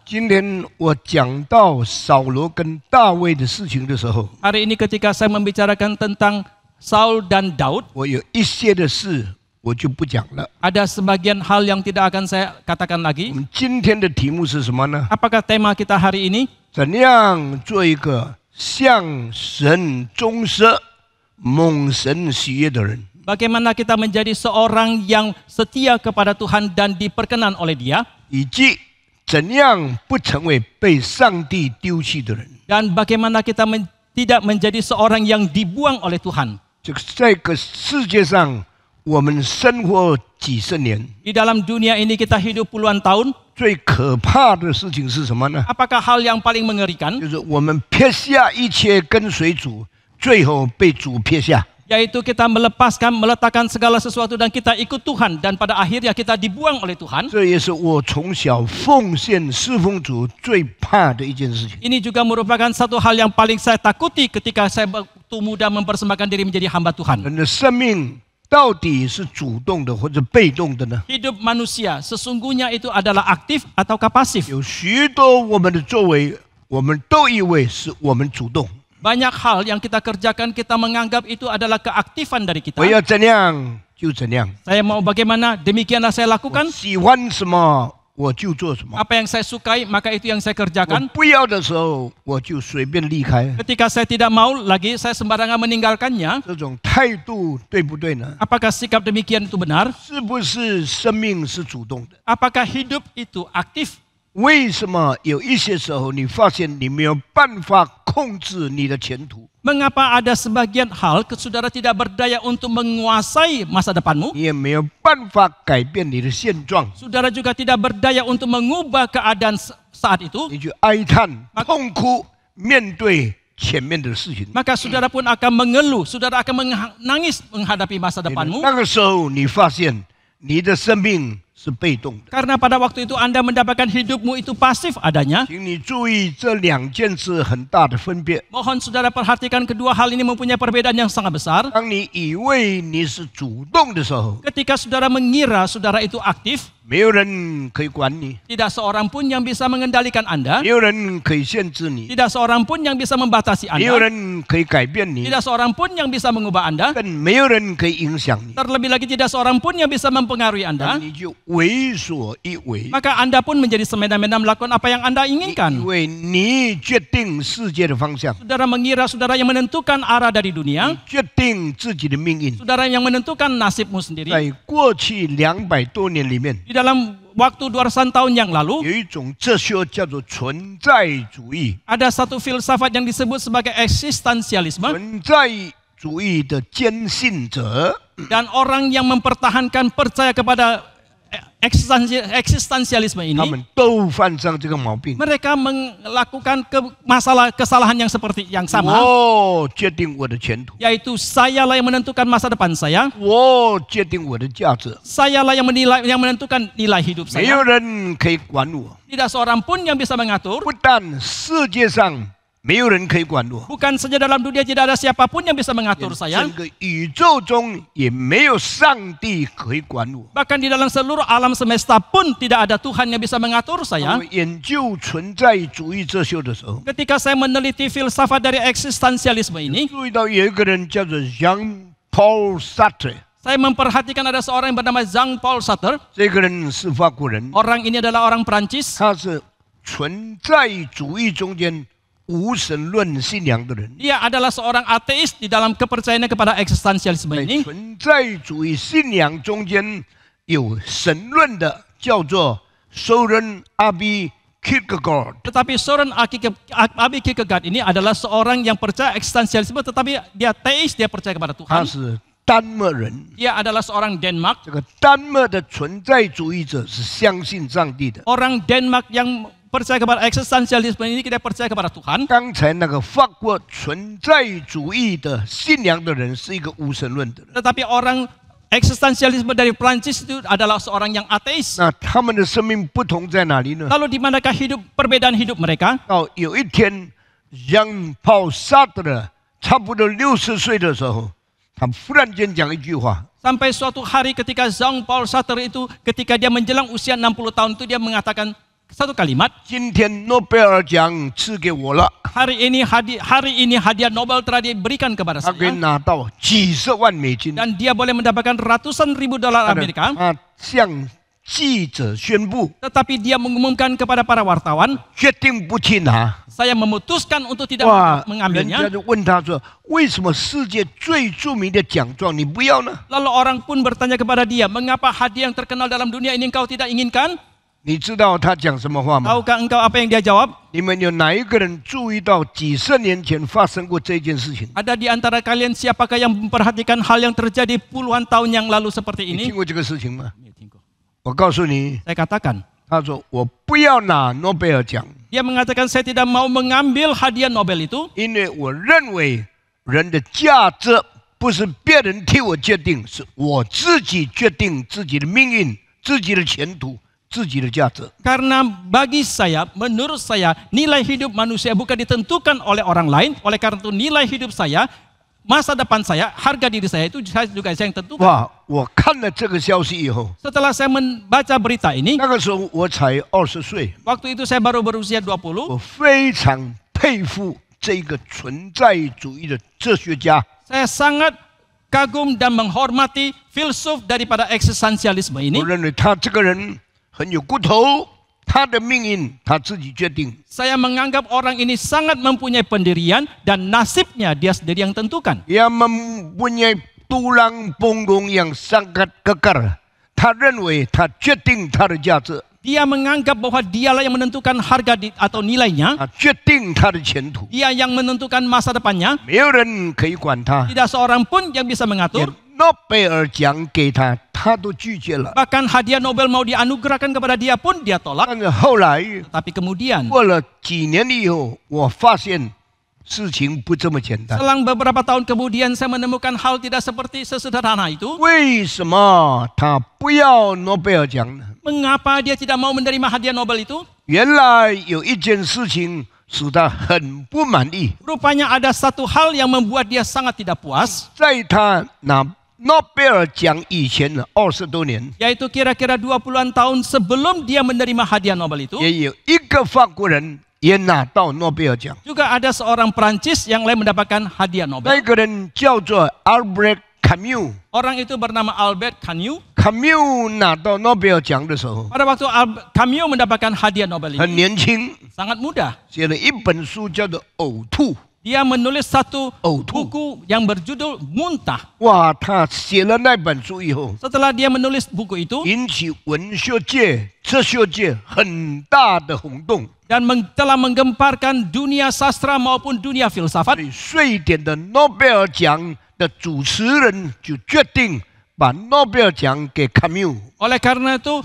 今天我讲到扫罗跟大卫的事情的时候， Hari ini ketika saya membicarakan tentang Saul dan Daud, 我有一些的事我就不讲了。 ada sebagian hal yang tidak akan saya katakan 我 lagi. 们今天的题目是什么呢？ Apakah tema kita hari ini? 怎样做一个向神忠实、蒙神喜悦的人？ Bagaimana kita menjadi seorang yang setia kepada Tuhan dan diperkenan oleh Dia, 以及怎样不成为被上帝丢弃的人？ dan bagaimana kita tidak menjadi seorang yang dibuang oleh Tuhan. 这个世界上，我们生活几十年， Di dalam dunia ini kita hidup puluhan tahun. 最可怕的事情是什么呢？ Apakah hal yang paling mengerikan? 就是我们撇下一切跟随主，最后被主撇下。 Yaitu kita meletakkan segala sesuatu dan kita ikut Tuhan, dan pada akhirnya kita dibuang oleh Tuhan. 这也是我从小奉献侍奉主最怕的一件事情。 Ini juga merupakan satu hal yang paling saya takuti ketika saya waktu muda mempersembahkan diri menjadi hamba Tuhan. 人的生命到底是主动的或者被动的呢？ Hidup manusia sesungguhnya itu adalah aktif ataukah pasif? 有许多我们的作为，我们都以为是我们主动。 Banyak hal yang kita kerjakan kita menganggap itu adalah keaktifan dari kita. 我要怎样就怎样， Saya mau bagaimana, demikianlah saya 我 lakukan. 喜欢什么我就做什么。 Apa yang saya sukai maka itu yang saya 我 kerjakan. 不要的时候，我就随便离开。 Ketika saya tidak mau lagi, saya sembarangan meninggalkannya. 这种态度对不对呢？ Apakah sikap demikian itu benar? 是不是生命是主动的？ Apakah hidup itu aktif? 为什么有一些时候你发现你没有办法控制你的前途？ Mengapa ada sebagian hal saudara tidak berdaya untuk menguasai masa depanmu? 你也没有办法改变你的现状， Saudara juga tidak berdaya untuk mengubah keadaan saat itu. 你去哀叹、痛哭，面对前面的事情。 Maka saudara pun akan mengeluh, saudara akan menangis menghadapi masa depanmu. 那个时候，你发现你的生命是被动的。 Karena pada waktu itu Anda mendapatkan hidupmu itu pasif adanya. 请你注意这两件事很大的分别。 Mohon saudara perhatikan kedua hal ini mempunyai perbedaan yang sangat besar. 当你以为你是主动的时候， Ketika saudara mengira saudara itu aktif, 没有人可以管你， tidak seorang pun yang bisa mengendalikan Anda. 没有人可以限制你， Tidak seorang pun yang bisa membatasi 没有 Anda. 人可以改变你， Tidak seorang pun yang bisa mengubah Anda. 更没有人可以影响你。 Terlebih lagi tidak seorang pun yang bisa mempengaruhi 那 Anda. 你就为所欲为， Maka Anda pun menjadi semena-mena melakukan apa yang Anda 因 inginkan. 为你决定世界的方向， Saudara mengira saudara yang menentukan arah dari dunia. 决定自己的命运。 Saudara yang menentukan nasibmu sendiri. 在过去200多年里面， Di dalam waktu 200 tahun yang lalu, 有一种哲学叫做存在主义。 ada satu filsafat yang disebut sebagai eksistensialisme. 存在主义的坚信者， Dan orang yang mempertahankan percaya kepada eksistensialisme 他 ini, 们都犯上这个毛病。 mereka melakukan kesalahan yang seperti yang sama. 我决定我的前途， Yaitu sayalah yang menentukan masa depan saya. 我决定我的价值， Sayalah yang menentukan nilai hidup 没有 saya. 人可以管我。 Tidak seorang pun yang bisa mengatur. 不但世界上没有人可以管我， Bukan saja dalam dunia tidak ada siapapun yang bisa mengatur saya. 整个宇宙中也没有上帝可以管我。 Bahkan di dalam seluruh alam semesta pun tidak ada Tuhan yang bisa mengatur 当 saya. 我研究存在主义哲学的时候， Ketika saya meneliti filsafat dari eksistensialisme ini, 注意到有一个人叫做 Jean-Paul Sartre， saya memperhatikan ada seorang yang bernama Jean-Paul Sartre. 这个人是法国人， Orang ini adalah orang Perancis. 他是存在主义中间无神论信仰的人。 Dia adalah seorang ateis di dalam kepercayaannya kepada eksistensialisme 在 ini. 存在主义信仰中间有神论的，叫做 Søren Abi Kierkegaard。 Tetapi Søren Abi Kierkegaard ini adalah seorang yang percaya eksistensialisme, tetapi dia teis, dia percaya kepada 他 Tuhan. 是丹麦人。 Dia adalah seorang Denmark. 这个丹麦的存在主义者是相信上帝的。 Orang Denmark yang percaya kepada eksistensialisme ini, kita percaya kepada Tuhan. 刚才那个法国存在主义的信仰的人是一个无神论的人。 Tetapi orang eksistensialisme dari Prancis itu adalah seorang yang ateis. 那他们的生命不同在哪里呢？ Lalu di manakah perbedaan hidup mereka? 到有一天，Jean-Paul Sartre 差不多60岁的时候，他忽然间讲一句话。 Sampai suatu hari ketika Jean-Paul Sartre itu ketika dia menjelang usia 60 tahun itu dia mengatakan, satu kalimat. 今天诺贝尔奖赐给我了， Hari ini hadiah Nobel telah diberikan kepada 他可以 saya 拿到几十万美金。 dan dia boleh mendapatkan ratusan ribu dolar Amerika. 他向记者宣布， Tetapi dia mengumumkan kepada para wartawan, 决定不去拿。 saya memutuskan untuk tidak 哇，人 mengambilnya. 家就问他说：“为什么世界最著名的奖状你不要呢？” Lalu orang pun bertanya kepada dia, mengapa hadiah yang terkenal dalam dunia ini engkau tidak inginkan? 你知道他讲什么话吗？ Tahukah engkau apa yang dia jawab? 你们有哪一个人注意到几十年前发生过这件事情？ Ada di antara kalian siapakah yang memperhatikan hal yang terjadi puluhan tahun yang lalu seperti 你 ini? 听过这个事情吗？我告诉你， Saya katakan, 他说我不要拿诺贝尔奖， dia mengatakan saya tidak mau mengambil hadiah Nobel itu 因为我认为人的价值不是别人替我决定，是我自己决定自己的命运、自己的前途、自己的价值。 karena bagi saya, menurut saya, nilai hidup manusia bukan ditentukan oleh orang lain. Oleh karena itu nilai hidup saya, masa depan saya, harga diri saya itu saya juga saya yang tentukan. 哇！我看了这个消息以后， Setelah saya membaca berita ini, 那个时候我才20岁， waktu itu saya baru berusia 20. 我非常佩服这个存在主义的哲学家。 Saya sangat kagum dan menghormati filsuf daripada eksistensialisme 我 ini. 认为他这个人很有骨头，他的命运他自己决定。 Saya menganggap orang ini sangat mempunyai pendirian dan nasibnya dia sendiri yang tentukan. Ia mempunyai tulang punggung yang sangat kekar. 他认为他决定他的价值， Dia menganggap bahwa dialah yang menentukan harga atau nilainya. 他决定他的前途， Dia yang menentukan masa depannya. 没有人可以管他。 Tidak seorang pun yang bisa 连 mengatur. 诺贝尔奖给他，他都拒绝了。 Bahkan hadiah Nobel mau dianugerahkan kepada dia pun dia tolak. 但是后来 Tapi kemudian 过了几年以后，我发现事情不这么简单。 selang beberapa tahun kemudian saya menemukan hal tidak seperti sesederhana itu. 为什么他不要诺贝尔奖呢？ Mengapa dia tidak mau menerima hadiah Nobel itu? 原来有一件事情使他很不满意， Rupanya ada satu hal yang membuat dia sangat tidak puas, 在他拿诺贝尔奖以前的20多年， yaitu kira-kira 20-an tahun sebelum dia menerima hadiah Nobel itu, 也有一个法国人也拿到诺贝尔奖。 juga ada seorang Prancis yang lain mendapatkan hadiah 那 Nobel. 个人叫做 Albert Camus。 Orang itu bernama Albert Camus. Camus 拿到诺贝尔奖的时候 Pada waktu Camus mendapatkan hadiah Nobel 很 ini, 年轻， sangat muda. 写了一本书叫做《呕吐》。 Dia menulis satu Tuh. buku yang berjudul Muntah. 哇，他写了那本书以后， Setelah dia menulis buku itu 引起文学界、哲学界很大的轰动。 dan telah menggemparkan dunia sastra maupun dunia 所 filsafat, 以，瑞典的诺贝尔奖的主持人就决定把诺贝尔奖给 Camus。 oleh karena itu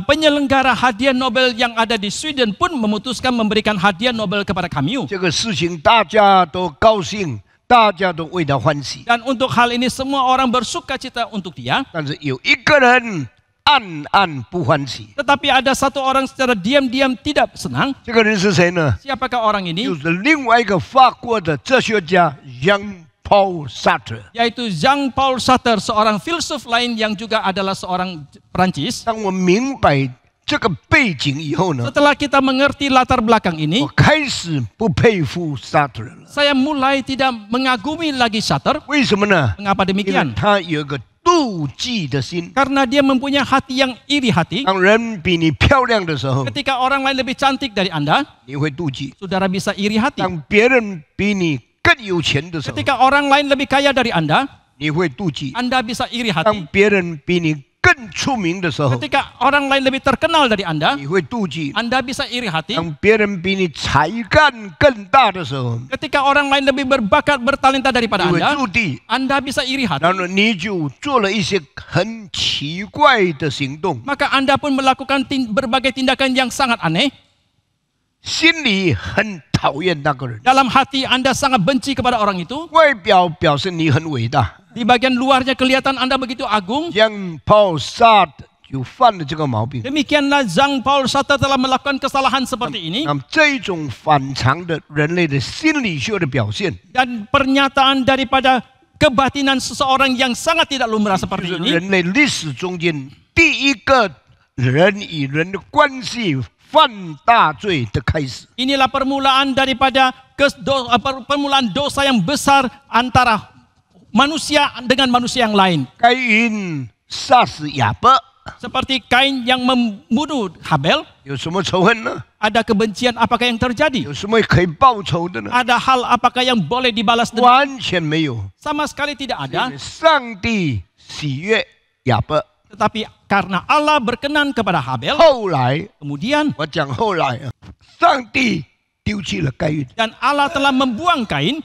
penyelenggara hadiah Nobel yang ada di Sweden pun memutuskan memberikan hadiah Nobel kepada Camus. 这个事情大家都高兴，大家都为他欢喜。 Dan untuk hal ini semua orang bersuka cita untuk dia. 但是有一个人暗暗不欢喜， Tetapi ada satu orang secara diam-diam tidak senang. 这个人是谁呢？ Siapakah orang ini? 就是另外一个法国的哲学家 Jean-Paul Sartre。 Yaitu Jean-Paul Sartre, seorang filsuf lain yang juga adalah seorang Perancis. 当我明白这个背景以后呢， Setelah kita mengerti latar belakang ini, 我开始不佩服 Sartre 了。 saya mulai tidak mengagumi lagi Sartre. 为什么呢？ Mengapa 因为 demikian? 他有一个妒忌的心。 Karena dia mempunyai hati yang iri hati. 当人比你漂亮的时候， Ketika orang lain lebih cantik dari Anda, 你会妒忌； saudara bisa iri hati. 当别人比你更有钱的时候， Ketika orang lain lebih kaya dari Anda, 你会妒忌； Anda bisa iri 当 hati. 别人比你更出名的时候， Ketika orang lain lebih terkenal dari Anda, 你会妒忌； Anda bisa iri hati. 当别人比你才干更大的时候， Ketika orang lain lebih berbakat, bertalenta 你 daripada 会 Anda, 妒忌。 Anda bisa iri hati. 然后你就做了一些很奇怪的行动， Maka Anda pun melakukan berbagai tindakan yang sangat aneh. 心里很讨厌那个人， Dalam hati Anda sangat benci kepada orang itu. 外表表示你很伟大。 Di bagian luarnya kelihatan Anda begitu agung. Jean-Paul Sartre 就犯了这个毛病。 Demikianlah Jean-Paul Sartre telah melakukan kesalahan seperti ini. 那么这种反常的人类的心理学的表现， Dan pernyataan daripada kebatinan seseorang yang sangat tidak lumrah 就 seperti 是 ini. 人类历史中间第一个人与人的关系犯大罪的开始。 Inilah permulaan daripada permulaan dosa yang besar antara manusia dengan manusia yang lain. 该隐杀死亚伯， Seperti Kain yang membunuh Habel, 有什么仇恨呢？ ada kebencian apakah yang terjadi? 有什么可以报仇的呢？ Ada hal apakah yang boleh dibalas dendam? 完全没有。 Sama sekali tidak ada. 上帝喜悦亚伯， Tetapi karena Allah berkenan kepada Habel, 后来 kemudian 我讲后来啊，上帝丢弃了该隐。 dan Allah telah membuang Kain.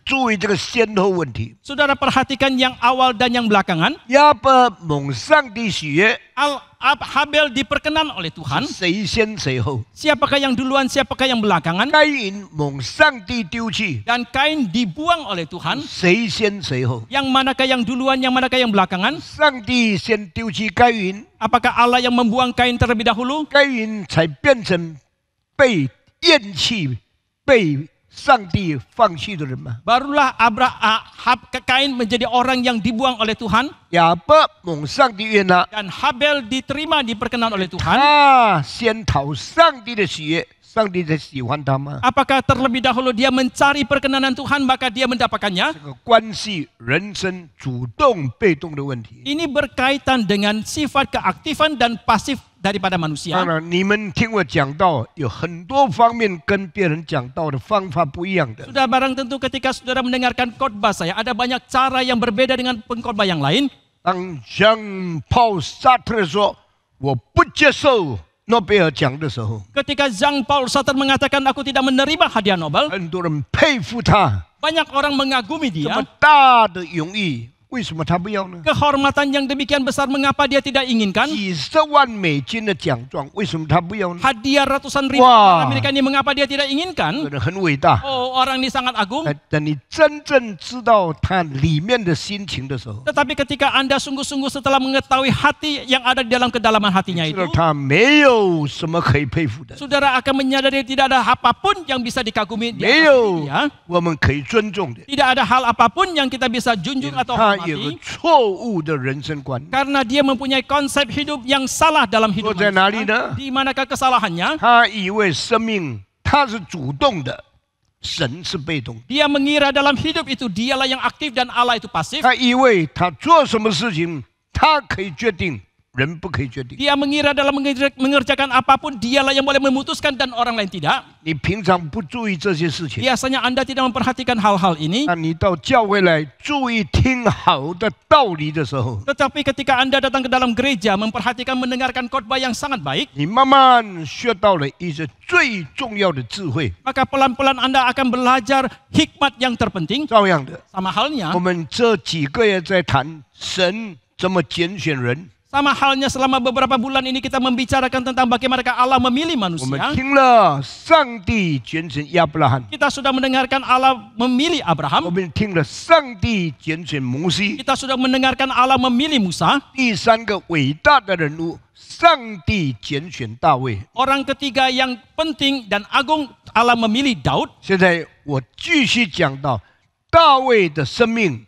注意这个先后问题。 Saudara perhatikan yang awal dan yang belakangan. 亚伯蒙上帝喜悦， Habel diperkenan oleh Tuhan. 谁先谁后？ Siapakah yang duluan, siapakah yang belakangan? 该隐蒙上帝丢弃， Dan Kain dibuang oleh Tuhan. 谁先谁后？ Yang manakah yang duluan, yang manakah yang belakangan? 上帝先丢弃该隐， Apakah Allah yang membuang Kain terlebih dahulu? 该隐才变成被厌弃、被上帝放弃的人嘛。 Barulah Kain menjadi orang yang dibuang oleh Tuhan. 亚伯蒙上帝悦纳， Dan Habel diterima, diperkenan oleh Tuhan. 他先讨上帝的喜悦，上帝才喜欢他吗？ Apakah terlebih dahulu dia mencari perkenanan Tuhan maka dia mendapatkannya? 这个关系人生主动被动的问题。 Ini berkaitan dengan sifat keaktifan dan pasif daripada 当 manusia. 然，你们听我讲道，有很多方面跟别人讲道的方法不一样的。 Sudah barang tentu ketika saudara mendengarkan khotbah saya, ada banyak cara yang berbeda dengan pengkhotbah yang lain. 当Jean Paul Sartre 说“我不接受诺贝尔奖”的时候， Ketika Jean-Paul Sartre mengatakan aku tidak menerima hadiah Nobel, 很多人佩服他 banyak orang mengagumi 这么 dia. 大的荣誉，为什么他不要呢？ Kehormatan yang demikian besar mengapa dia tidak inginkan? 几十万美金的奖状，为什么他不要呢？ Hadiah ratusan ribu Wah. dolar Amerika ini mengapa dia tidak 这 inginkan? 个人很伟大。 Oh, orang ini sangat agung. 等你真正知道他里面的心情的时候， Tetapi ketika Anda sungguh-sungguh setelah mengetahui hati yang ada di dalam kedalaman hatinya 知道 itu, 他没有什么可以佩服的， saudara akan menyadari tidak ada apapun yang bisa dikagumi di 没 atas 有 dia. 我们可以尊重的。 Tidak ada hal apapun yang kita bisa junjung atau 他有个 hormati 错误的人生观， karena dia mempunyai konsep hidup yang salah dalam hidup 错在哪里 manusia. 呢？ Di manakah kesalahannya? 他以为生命他是主动的，神是被动的。 Dia mengira dalam hidup itu dialah yang aktif dan Allah itu pasif. 他以为他做什么事情，他可以决定，人不可以决定。 Dia mengira dalam mengerjakan apapun dialah yang boleh memutuskan dan orang lain tidak. 你平常不注意这些事情， Biasanya Anda tidak memperhatikan hal-hal ini. 那你到教会来注意听好的道理的时候， Tetapi ketika Anda datang ke dalam gereja memperhatikan mendengarkan khotbah yang sangat baik, 你慢慢学到了一些最重要的智慧。 maka pelan-pelan Anda akan belajar hikmat yang terpenting. 照样的， Sama halnya, 我们这几个月在谈神怎么拣选人， sama halnya selama beberapa bulan ini kita membicarakan tentang bagaimana Allah memilih 我们 manusia. 听了上帝拣选亚伯拉罕， Kita sudah mendengarkan Allah memilih 我 Abraham. 们听了上帝拣选摩西， Kita sudah mendengarkan Allah memilih Musa. 第三个伟大的人物，上帝拣选大卫。 Orang ketiga yang penting dan agung, Allah memilih Daud. 现在我继续讲到大卫的生命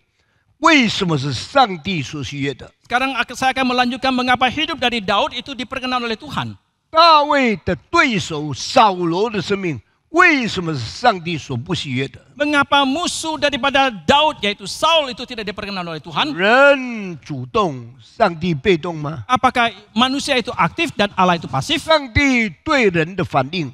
为什么是上帝所喜悦的。 Sekarang saya akan melanjutkan mengapa hidup dari Daud itu diperkenan oleh Tuhan. 大卫的对手扫罗的生命为什么是上帝所不喜悦的？ Mengapa musuh daripada Daud yaitu Saul itu tidak diperkenan oleh Tuhan? 人主动，上帝被动吗？ Apakah manusia itu aktif dan Allah itu pasif? 上帝对人的反应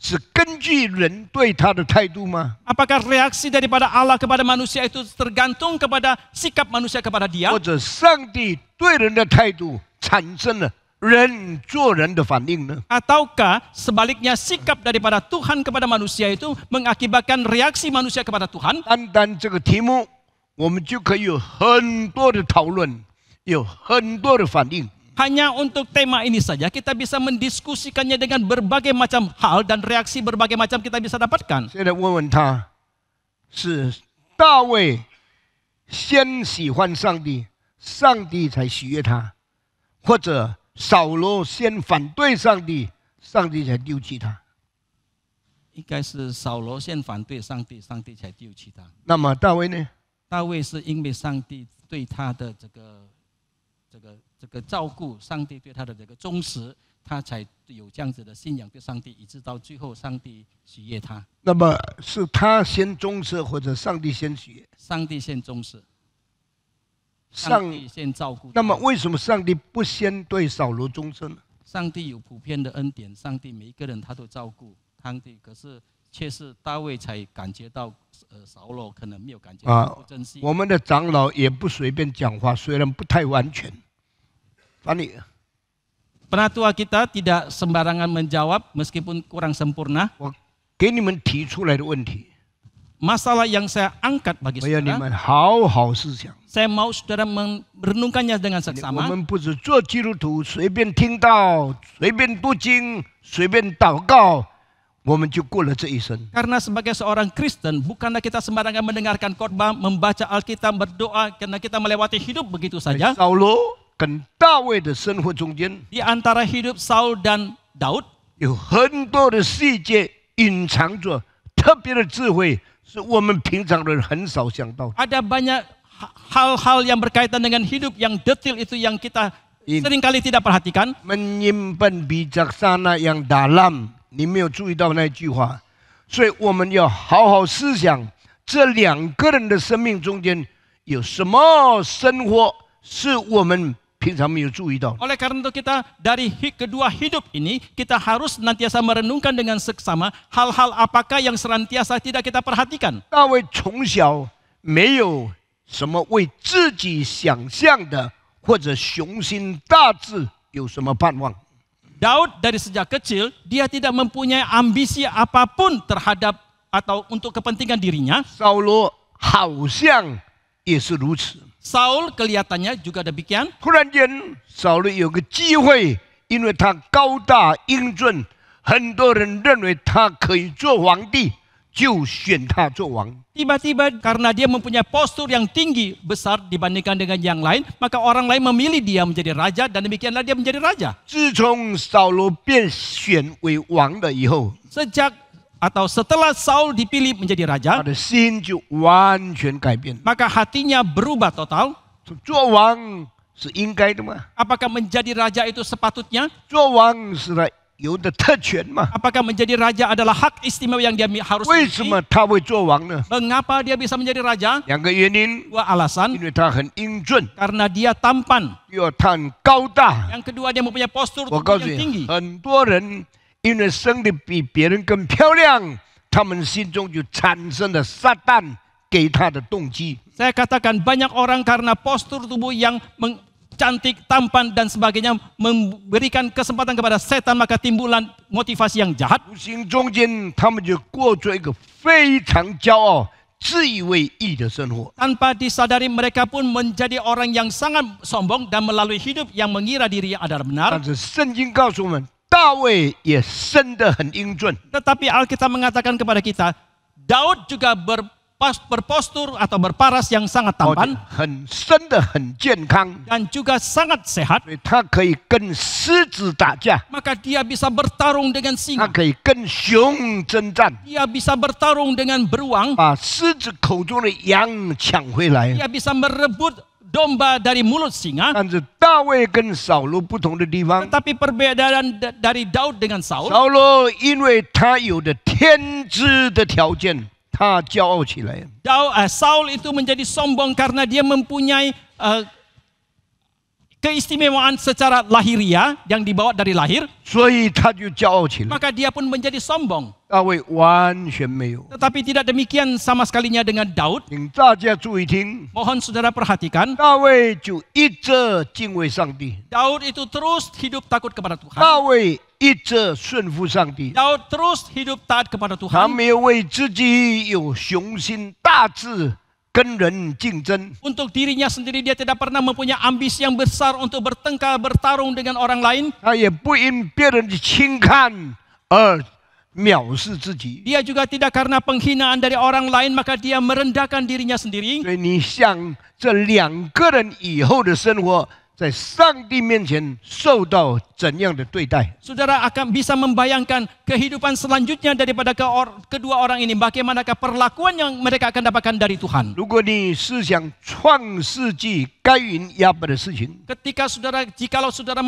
是根据人对他的态度吗？ Apakah reaksi daripada Allah kepada manusia itu tergantung kepada sikap manusia kepada dia? 或者上帝对人的态度产生了人做人的反应呢？ Ataukah sebaliknya sikap daripada Tuhan kepada manusia itu mengakibatkan reaksi manusia kepada Tuhan? 单单这个题目，我们就可以有很多的讨论，有很多的反应。 Hanya untuk tema ini saja kita bisa mendiskusikannya dengan berbagai macam hal dan reaksi berbagai macam kita bisa dapatkan. 现在问问他，是大卫先喜欢上帝，上帝才喜悦他，或者扫罗先反对上帝，上帝才丢弃他？应该是扫罗先反对上帝，上帝才丢弃他。那么大卫呢？大卫是因为上帝对他的这个照顾，上帝对他的这个忠实，他才有这样子的信仰对上帝，以致到最后上帝喜悦他。那么是他先重视，或者上帝先喜悦？上帝先重视，上上帝先照顾他。那么为什么上帝不先对扫罗重视呢？上帝有普遍的恩典，上帝每一个人他都照顾，上帝可是却是大卫才感觉到，扫罗可能没有感觉到不珍惜。我们的长老也不随便讲话，虽然不太完全。翻译。Penatua kita tidak sembarangan menjawab meskipun kurang sempurna. 我给你们提出来的问题， Masalah yang saya angkat bagi 我要你 saudara, 们好好思想。 saya mau saudara merenungkannya dengan 我 seksama. 们不是做基督徒，随便听到、随便读经、随便祷告，我们就过了这一生。 Karena sebagai seorang Kristen, bukanlah kita sembarangan mendengarkan khotbah, membaca Alkitab, berdoa, karena kita melewati hidup begitu 在 saja. 扫罗跟大卫的生活中间， Di antara hidup Saul dan Daud, 有很多的细节隐藏着特别的智慧，是我们平常人很少想到的。 ada banyak hal-hal yang berkaitan dengan hidup yang detail itu yang kita seringkali tidak perhatikan. menyimpan bijaksana yang dalam，你没有注意到那句话，所以我们要好好思想，这两个人的生命中间有什么生活是我们平常没有注意到的。 Oleh karena itu kita dari kedua hidup ini, kita harus senantiasa merenungkan dengan seksama hal-hal apakah yang senantiasa tidak kita perhatikan. 大卫从小没有什么为自己想象的或者雄心大志有什么盼望。 Daud dari sejak kecil, dia tidak mempunyai ambisi apapun terhadap atau untuk kepentingan dirinya. 扫罗好像也是如此。 Saul kelihatannya juga demikian. 突然间，扫罗有个机会，因为他高大英俊，很多人认为他可以做皇帝，就选他做王。 Tiba-tiba karena dia mempunyai postur yang tinggi besar dibandingkan dengan yang lain, maka orang lain memilih dia menjadi raja dan demikianlah dia menjadi raja. 自从扫罗被选为王了以后， Sejak atau setelah Saul dipilih menjadi 他 raja, 的心就完全改变。 maka hatinya berubah total. 做王是应该的吗？ Apakah menjadi raja itu sepatutnya? 做王是他有的特权吗？ Apakah menjadi raja adalah hak istimewa yang dia harus 为什 miliki? 么他会做王呢？ Mengapa dia bisa menjadi raja? 两个原因， Dua alasan. 因为他很英俊， Karena dia tampan. 又要他很高大。 Yang kedua dia mempunyai postur 我 tubuh 告诉 yang 你， tinggi. 很多人因为生得比别人更漂亮，他们心中就产生了撒旦给他的动机。 Saya katakan banyak orang karena postur tubuh yang cantik, tampan dan sebagainya memberikan kesempatan kepada setan, maka timbulan motivasi yang jahat. 无形中间，他们就过着一个非常骄傲、自以为义的生活。 Tanpa disadari mereka pun menjadi orang yang sangat sombong dan melalui hidup yang mengira diri adalah benar. 但是圣经告诉我们，大卫也生得很英俊。 Tetapi Alkitab mengatakan kepada kita, Daud juga berpostur atau berparas yang sangat 哦 tampan 很生得很健康， dan juga sangat sehat. 所以他可以跟狮子打架， Maka dia bisa bertarung dengan 他 singa. 可以跟熊征战， Dia bisa bertarung dengan beruang. 把狮子口中的羊抢回来。 Dia bisa merebut domba dari mulut singa. 但是大卫跟扫罗不同的地方， Tetapi perbedaan dari Daud dengan Saul, 扫罗因为他有的天资的条件，他骄傲起来。 Saul itu menjadi sombong karena dia mempunyai keistimewaan secara lahiria yang dibawa dari lahir, 所以他就骄傲起来。 maka dia pun menjadi sombong. 大卫完全没有， Tetapi tidak demikian sama sekalinya dengan Daud. 请大家注意听， Mohon saudara perhatikan, 大卫就一直敬畏上帝， Daud itu terus hidup takut kepada Tuhan. 大卫一直顺服上帝， Daud terus hidup taat kepada 他 Tuhan. 没有为自己有雄心大志跟人竞争， Untuk dirinya sendiri dia tidak pernah mempunyai ambisi yang besar untuk bertengkar, bertarung dengan orang lain. 他也不因别人的轻看而藐视自己。 Dia juga tidak karena penghinaan dari orang lain maka dia merendahkan dirinya sendiri. 所以你想，这两个人以后的生活，在上帝面前受到怎样的对待？ Saudara akan bisa membayangkan kehidupan selanjutnya daripada kedua orang ini. Bagaimanakah perlakuan yang mereka akan dapatkan dari Tuhan. 如果你思想创世纪该隐亚伯的事情， Jikalau saudara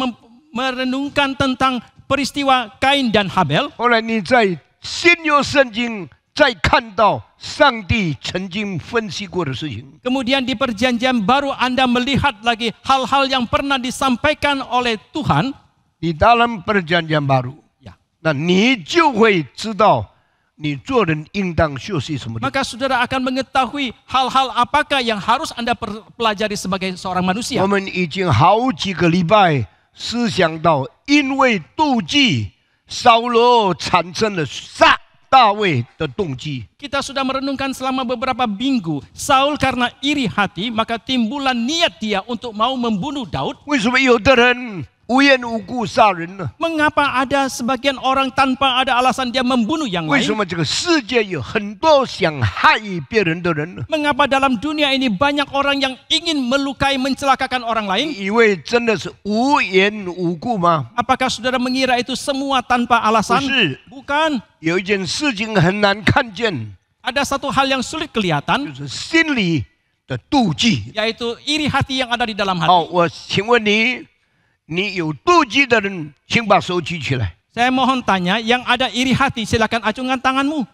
merenungkan tentang peristiwa Kain dan Habel. 后来你在新约圣经再看到上帝曾经分析过的事情。 Kemudian di perjanjian baru Anda melihat lagi hal-hal yang pernah disampaikan oleh Tuhan. 你dalam perjanjian baru， Ya. 那你就会知道你做人应当学习什么的。 Maka saudara akan mengetahui hal-hal apakah yang harus Anda pelajari sebagai seorang manusia. 我们已经好几个礼拜思想到，因为妒忌，扫罗产生了杀大卫的动机。 Kita sudah merenungkan selama beberapa minggu. Saul karena iri hati, maka timbulan niat dia untuk mau membunuh Daud. 为什么有的人无缘无故杀人呢？ Mengapa ada sebagian orang tanpa ada alasan dia membunuh yang 为什 lain? 么这个世界有很多想害别人的人呢？ Mengapa dalam dunia ini banyak orang yang ingin melukai, mencelakakan orang lain? 你以为真的是无缘无故吗？ Apakah saudara mengira itu semua tanpa 不 alasan? 是， Bukan. 有一件事情很难看见， Ada satu hal yang sulit 就 kelihatan, 是心里的妒忌。 yaitu iri hati yang ada di dalam 好， hati. 我请问你，你有妒忌的人，请把手举起来， Saya mohon tanya, yang ada iri hati silakan acungkan tanganmu.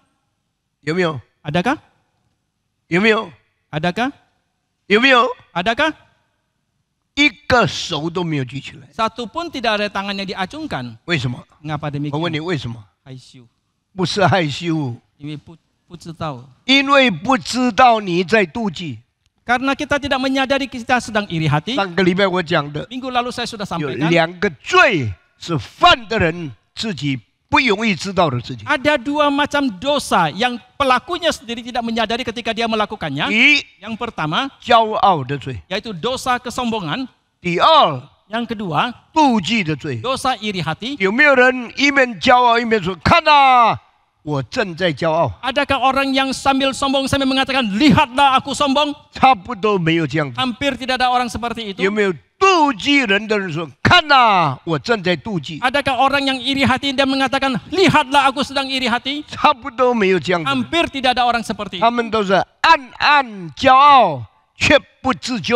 有没有？ Adakah? 有没有？ Adakah? 有没有？ Adakah? 一个手都没有举起来， Satu pun tidak ada tangan yang diacungkan. 为什么？ Mengapa 我问你 demikian? 为什么？害羞，不是害羞，因为不知道。因为不知道你在妒忌。 Karena kita tidak menyadari kita sedang iri hati. 上个礼拜我讲的， Minggu lalu saya sudah 有 sampaikan. 两个罪是犯的人自己不容易知道的事情。 Ada dua macam dosa yang pelakunya sendiri tidak menyadari ketika dia melakukannya. 第一， Yang pertama, 骄傲的罪； yaitu dosa kesombongan. 第二， Yang kedua, 妒忌的罪。 dosa iri hati. 有没有人一面骄傲一面说：“看啊，我正在骄傲。 Adakah orang yang sambil sombong sambil mengatakan, lihatlah aku sombong? ”差不多没有这样子。 Hampir tidak ada orang seperti 有 itu. 没有妒忌人的人说：“看啊，我正在妒忌。 Adakah orang yang iri hati dan mengatakan, lihatlah aku sedang iri hati? ”差不多没有这样子。 Hampir tidak ada orang seperti itu. 他们都是暗暗骄傲，却不自觉。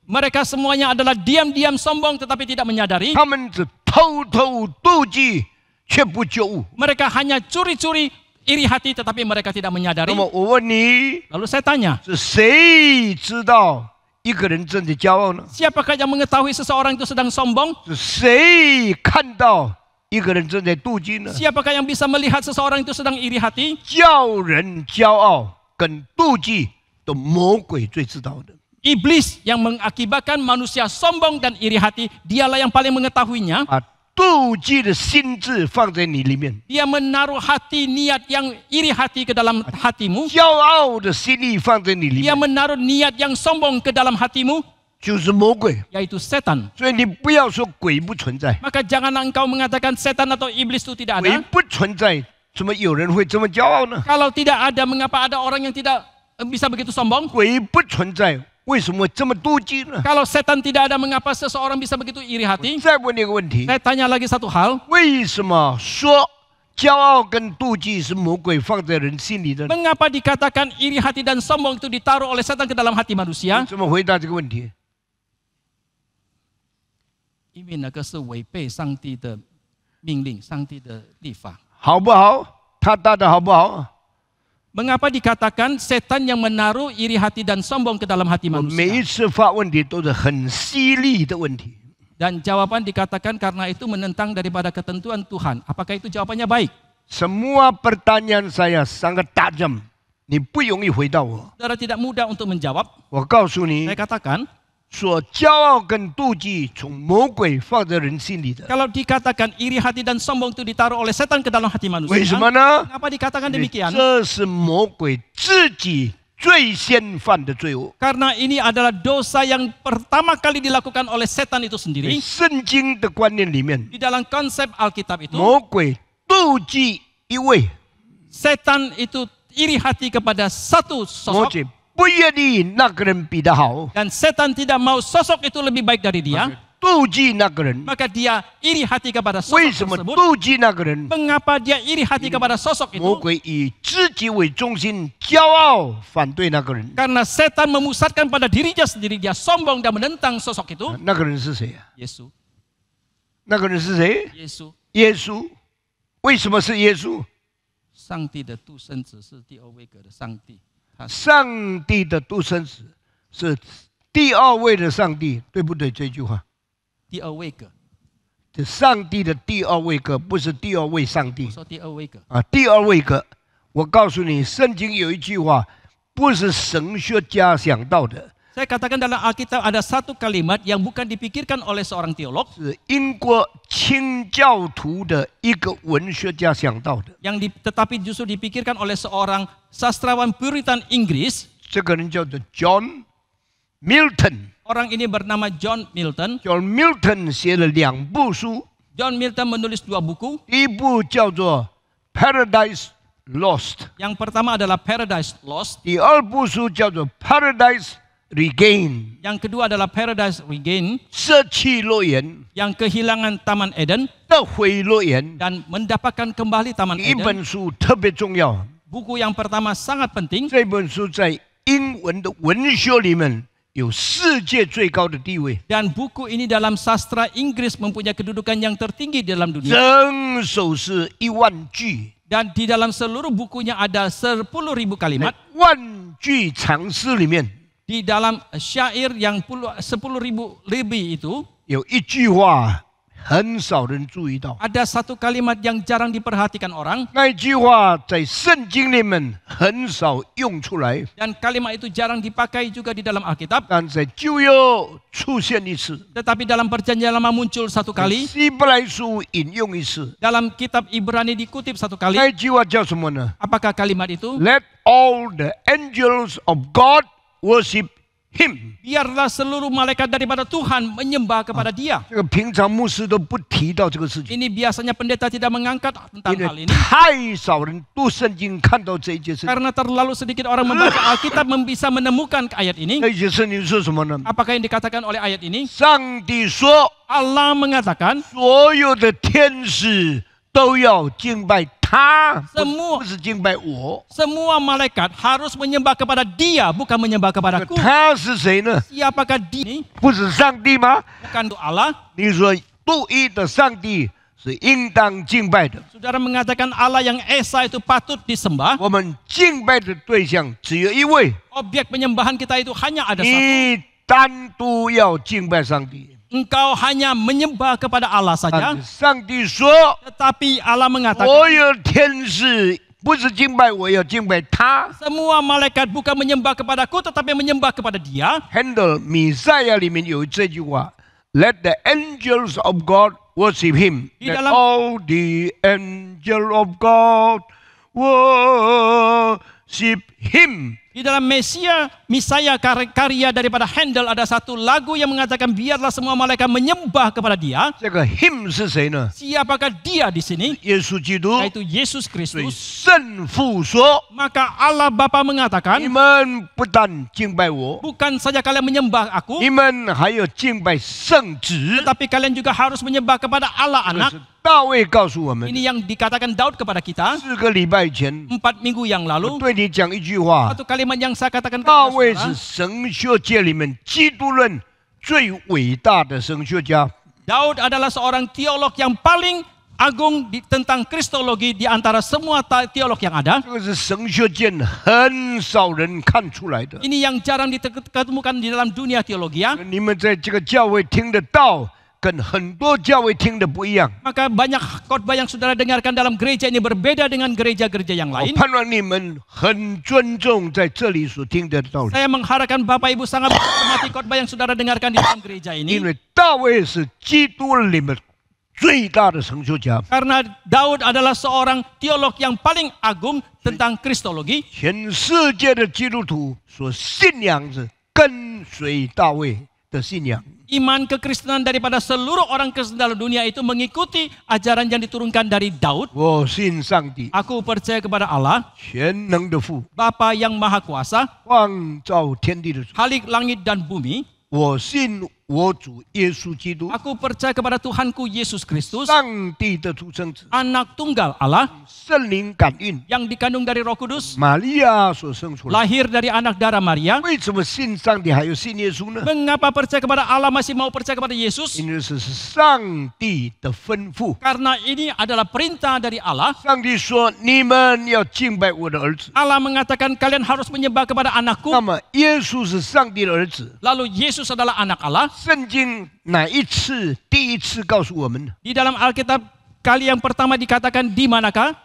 Mereka semuanya adalah diam-diam sombong tetapi tidak menyadari. 他们只偷偷妒忌，却不觉悟。 Mereka hanya curi-curi iri hati tetapi mereka tidak 那 menyadari. 么我问你， Lalu saya tanya, 是谁知道一个人正在骄傲呢？ siapakah yang mengetahui seseorang itu sedang sombong? 是谁看到一个人正在妒忌呢？ Siapakah yang bisa melihat seseorang itu sedang iri hati? 叫人骄傲跟妒忌的魔鬼最知道的。 Iblis yang mengakibatkan manusia sombong dan iri hati, dialah yang paling mengetahuinya. 把妒忌的心智放在你里面， Dia menaruh hati niat yang iri hati ke dalam hatimu. 骄傲的心意放在你里 Dia 面， menaruh niat yang sombong ke dalam hatimu, 就是魔鬼。 yaitu setan. 所以你不要说鬼不存在， Maka janganlah engkau mengatakan setan atau iblis itu tidak 鬼 ada. 不存在，怎么有人会这么骄傲呢？ Kalau tidak ada, mengapa ada orang yang tidak bisa begitu sombong? 鬼不存在，为什么这么妒忌呢？ Kalau setan tidak ada, mengapa seseorang bisa begitu iri hati? 再问你一个问题： Saya tanya lagi satu hal. 为什么说骄傲跟妒忌是魔鬼放在人心里的呢？ Mengapa dikatakan iri hati dan sombong itu ditaruh oleh setan ke dalam hati 你 manusia? 怎么回答这个问题？因为那个是违背上帝的命令、上帝的立法。好不好？他答的好不好？ Mengapa dikatakan setan yang menaruh iri hati dan sombong ke dalam hati 我每一 manusia? 次发问题都是很犀利的问题。 Dan jawaban dikatakan karena itu menentang daripada ketentuan Tuhan. Apakah itu jawabannya baik? Semua pertanyaan saya sangat tajam，你不容易回答我。 Saudara tidak mudah untuk menjawab. 我告诉你 Saya，katakan, 说骄傲跟妒忌从魔鬼放在人心里的， kalau dikatakan iri hati dan sombong itu ditaruh oleh setan ke dalam hati 为什么 manusia, 呢？ mengapa dikatakan 因为 demikian? 这是魔鬼自己最先犯的罪恶。 Karena ini adalah dosa yang pertama kali dilakukan oleh setan itu 在 sendiri. 圣经的观念里面， Di dalam konsep Alkitab itu, 魔鬼妒忌一位， setan itu iri hati kepada satu 魔 sosok. 鬼不愿意那个人比他好， Dan setan tidak mau sosok itu lebih baik dari dia. 妒忌那个人。 Maka dia iri hati kepada 为 sosok 什么 tersebut. 妒忌那个人？ Mengapa dia iri hati kepada sosok 魔 itu? 鬼以自己为中心，骄傲反对那个人。 Karena setan memusatkan pada dirinya sendiri. Dia sombong dan menentang sosok itu. 那个人是谁啊？ Yesus. 那个人是谁？ Yesus. 耶稣，为什么是耶稣？上帝的独生子是第二位格的上帝，他是上帝的独生子是第二位的上帝，对不对？这句话，第二位格。这上帝的第二位格，不是第二位上帝我说第二位格，啊，第二位格。我告诉你，圣经有一句话，不是神学家想到的， Saya katakan dalam Alkitab ada satu kalimat yang bukan dipikirkan oleh seorang teolog, 是英国清教徒的一个文学家想到的。 tetapi justru dipikirkan oleh seorang sastrawan Puritan Inggris. 这个人叫做 John Milton。 Orang ini bernama John Milton. John Milton 写了2部书， John Milton menulis 2 buku. 第一部叫做《Paradise Lost》， Yang pertama adalah Paradise Lost. 第二部书叫做《Paradise Regain》， Yang kedua adalah Paradise Regain, 舍弃乐园 yang kehilangan Taman Eden 得回乐园。 dan mendapatkan kembali Taman 一 Eden. 本书特别重要， Buku yang pertama sangat penting. 这本书在英文的文学里面有世界最高的地位， Dan buku ini dalam sastra Inggris mempunyai kedudukan yang tertinggi di dalam dunia. 整首是10000句， Dan di dalam seluruh bukunya ada 10.000 kalimat. 万句长诗里面 Di dalam syair yang 10.000 lebih itu, 有一句话很少人注意到。 ada satu kalimat yang jarang diperhatikan orang. 那一句话在圣经里面很少用出来， Dan kalimat itu jarang dipakai juga di dalam Alkitab. 但在旧约出现一次， Tetapi dalam perjanjian lama muncul satu 在 kali. 希伯来书引用一次。 Dalam kitab Ibrani dikutip satu 那 kali. 一句话叫什么呢 Apakah kalimat itu? ？Let all the angels of God worship Him。 Biarlah seluruh malaikat daripada Tuhan menyembah kepada Dia. 这个平常牧师都不提到这个事情， Ini biasanya pendeta tidak mengangkat tentang 因 hal 为 ini. 太少人读圣经看到这一件事情。 Karena terlalu sedikit orang membaca Alkitab bisa menemukan ayat ini. 那一件事情是什么呢？ Apakah yang dikatakan oleh ayat ini? 上帝说， Allah mengatakan 所有的天使都要敬拜他，semua 不是敬拜我。 semua malaikat harus menyembah kepada Dia, bukan menyembah kepadaku. 他是谁呢？ Siapakah Dia? 不是上帝吗？ Bukan Allah. 你说独一的上帝是应当敬拜的， Saudara mengatakan Allah yang Esa itu patut disembah. 我们敬拜的对象只有一位， Objek penyembahan kita itu hanya ada satu. 你单独要敬拜上帝。 Engkau hanya menyembah kepada Allah saja. 但是上帝说， Tetapi Allah mengatakan 所有天使不是敬拜我，要敬拜他。 semua malaikat bukan menyembah kepadaku tetapi menyembah kepada Dia. Handel 弥赛亚里面有这句话 ：Let the angels of God worship Him. Di Let dalam- all the angels of God worship Him. Di dalam Misaya karya daripada Handel ada satu lagu yang mengatakan biarlah semua malaikat menyembah kepada Dia. 这个 Him 是谁呢？ Siapakah Dia di sini? 耶稣基督。 Yaitu Yesus 所以 Kristus. 圣父说 Maka Allah Bapa：“ 你 mengatakan 们不但敬拜我， bukan saja kalian menyembah aku, 你们还要敬拜圣子。 tetapi kalian juga harus menyembah kepada Allah 这 Anak. 是大卫告诉我们的。 Ini yang dikatakan Daud kepada kita 4个礼拜前， 4 minggu yang 我 lalu. 对你讲一句话： Satu kalimat yang saya katakan 大 kepada 卫 saudara, 是神学界里面基督论最伟大的神学家。 Daud adalah seorang teolog yang paling agung tentang Kristologi di antara semua teolog yang ada. 这个是神学界很少人看出来的。 Ini yang jarang ditemukan di dalam dunia teologi ya. 你们在这个教会听得到，跟很多教会听的不一样。 Maka banyak khotbah yang saudara dengarkan dalam gereja ini berbeda dengan gereja-gereja yang 我 lain. 盼望你们很尊重在这里所听的道理， Saya mengharapkan Bapak Ibu sangat menghormati khotbah yang saudara dengarkan di dalam gereja 因 ini. 为大卫是基督里面最大的神学家。 Karena Daud adalah seorang teolog yang paling agung tentang Kristologi. 全世界的基督徒所信仰是跟随大卫的信仰。 Iman kekristenan daripada seluruh orang Kristen dalam dunia itu mengikuti ajaran yang diturunkan dari Daud. 我信上帝， Aku percaya kepada Allah, 全能的父， Bapa yang Maha Kuasa, 创造天地的主。 Khalik langit dan bumi. 我信我主耶稣基督， Aku percaya kepada Tuhanku Yesus Kristus, 上帝的独生子， anak tunggal Allah 圣灵感孕， yang dikandung dari Roh Kudus, 玛利亚所生出来。 lahir dari anak darah Maria. 为什么信上帝还有信耶稣呢？ Mengapa percaya kepada Allah masih mau percaya kepada Yesus? 因为这是上帝的吩咐。 Karena ini adalah perintah dari Allah. 上帝说：“你们要敬拜我的儿子。 Allah mengatakan kalian harus menyembah kepada anakku. ”那么，耶稣是上帝的儿子。 Lalu Yesus adalah anak Allah. 圣经哪一次第一次告诉我们呢？ Di dalam Alkitab kali yang pertama dikatakan di manakah?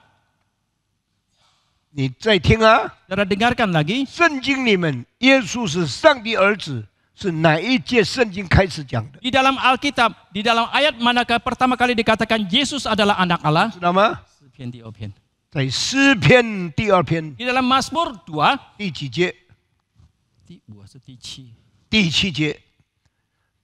你再听啊！ Saudara dengarkan lagi. 圣经里面，耶稣是上帝儿子，是哪一节圣经开始讲的？ Di dalam Alkitab, di dalam ayat manakah pertama kali dikatakan Yesus adalah anak Allah? 知道吗？在诗篇第2篇 Di dalam Mazmur 2, 第几节？第7. 第7节，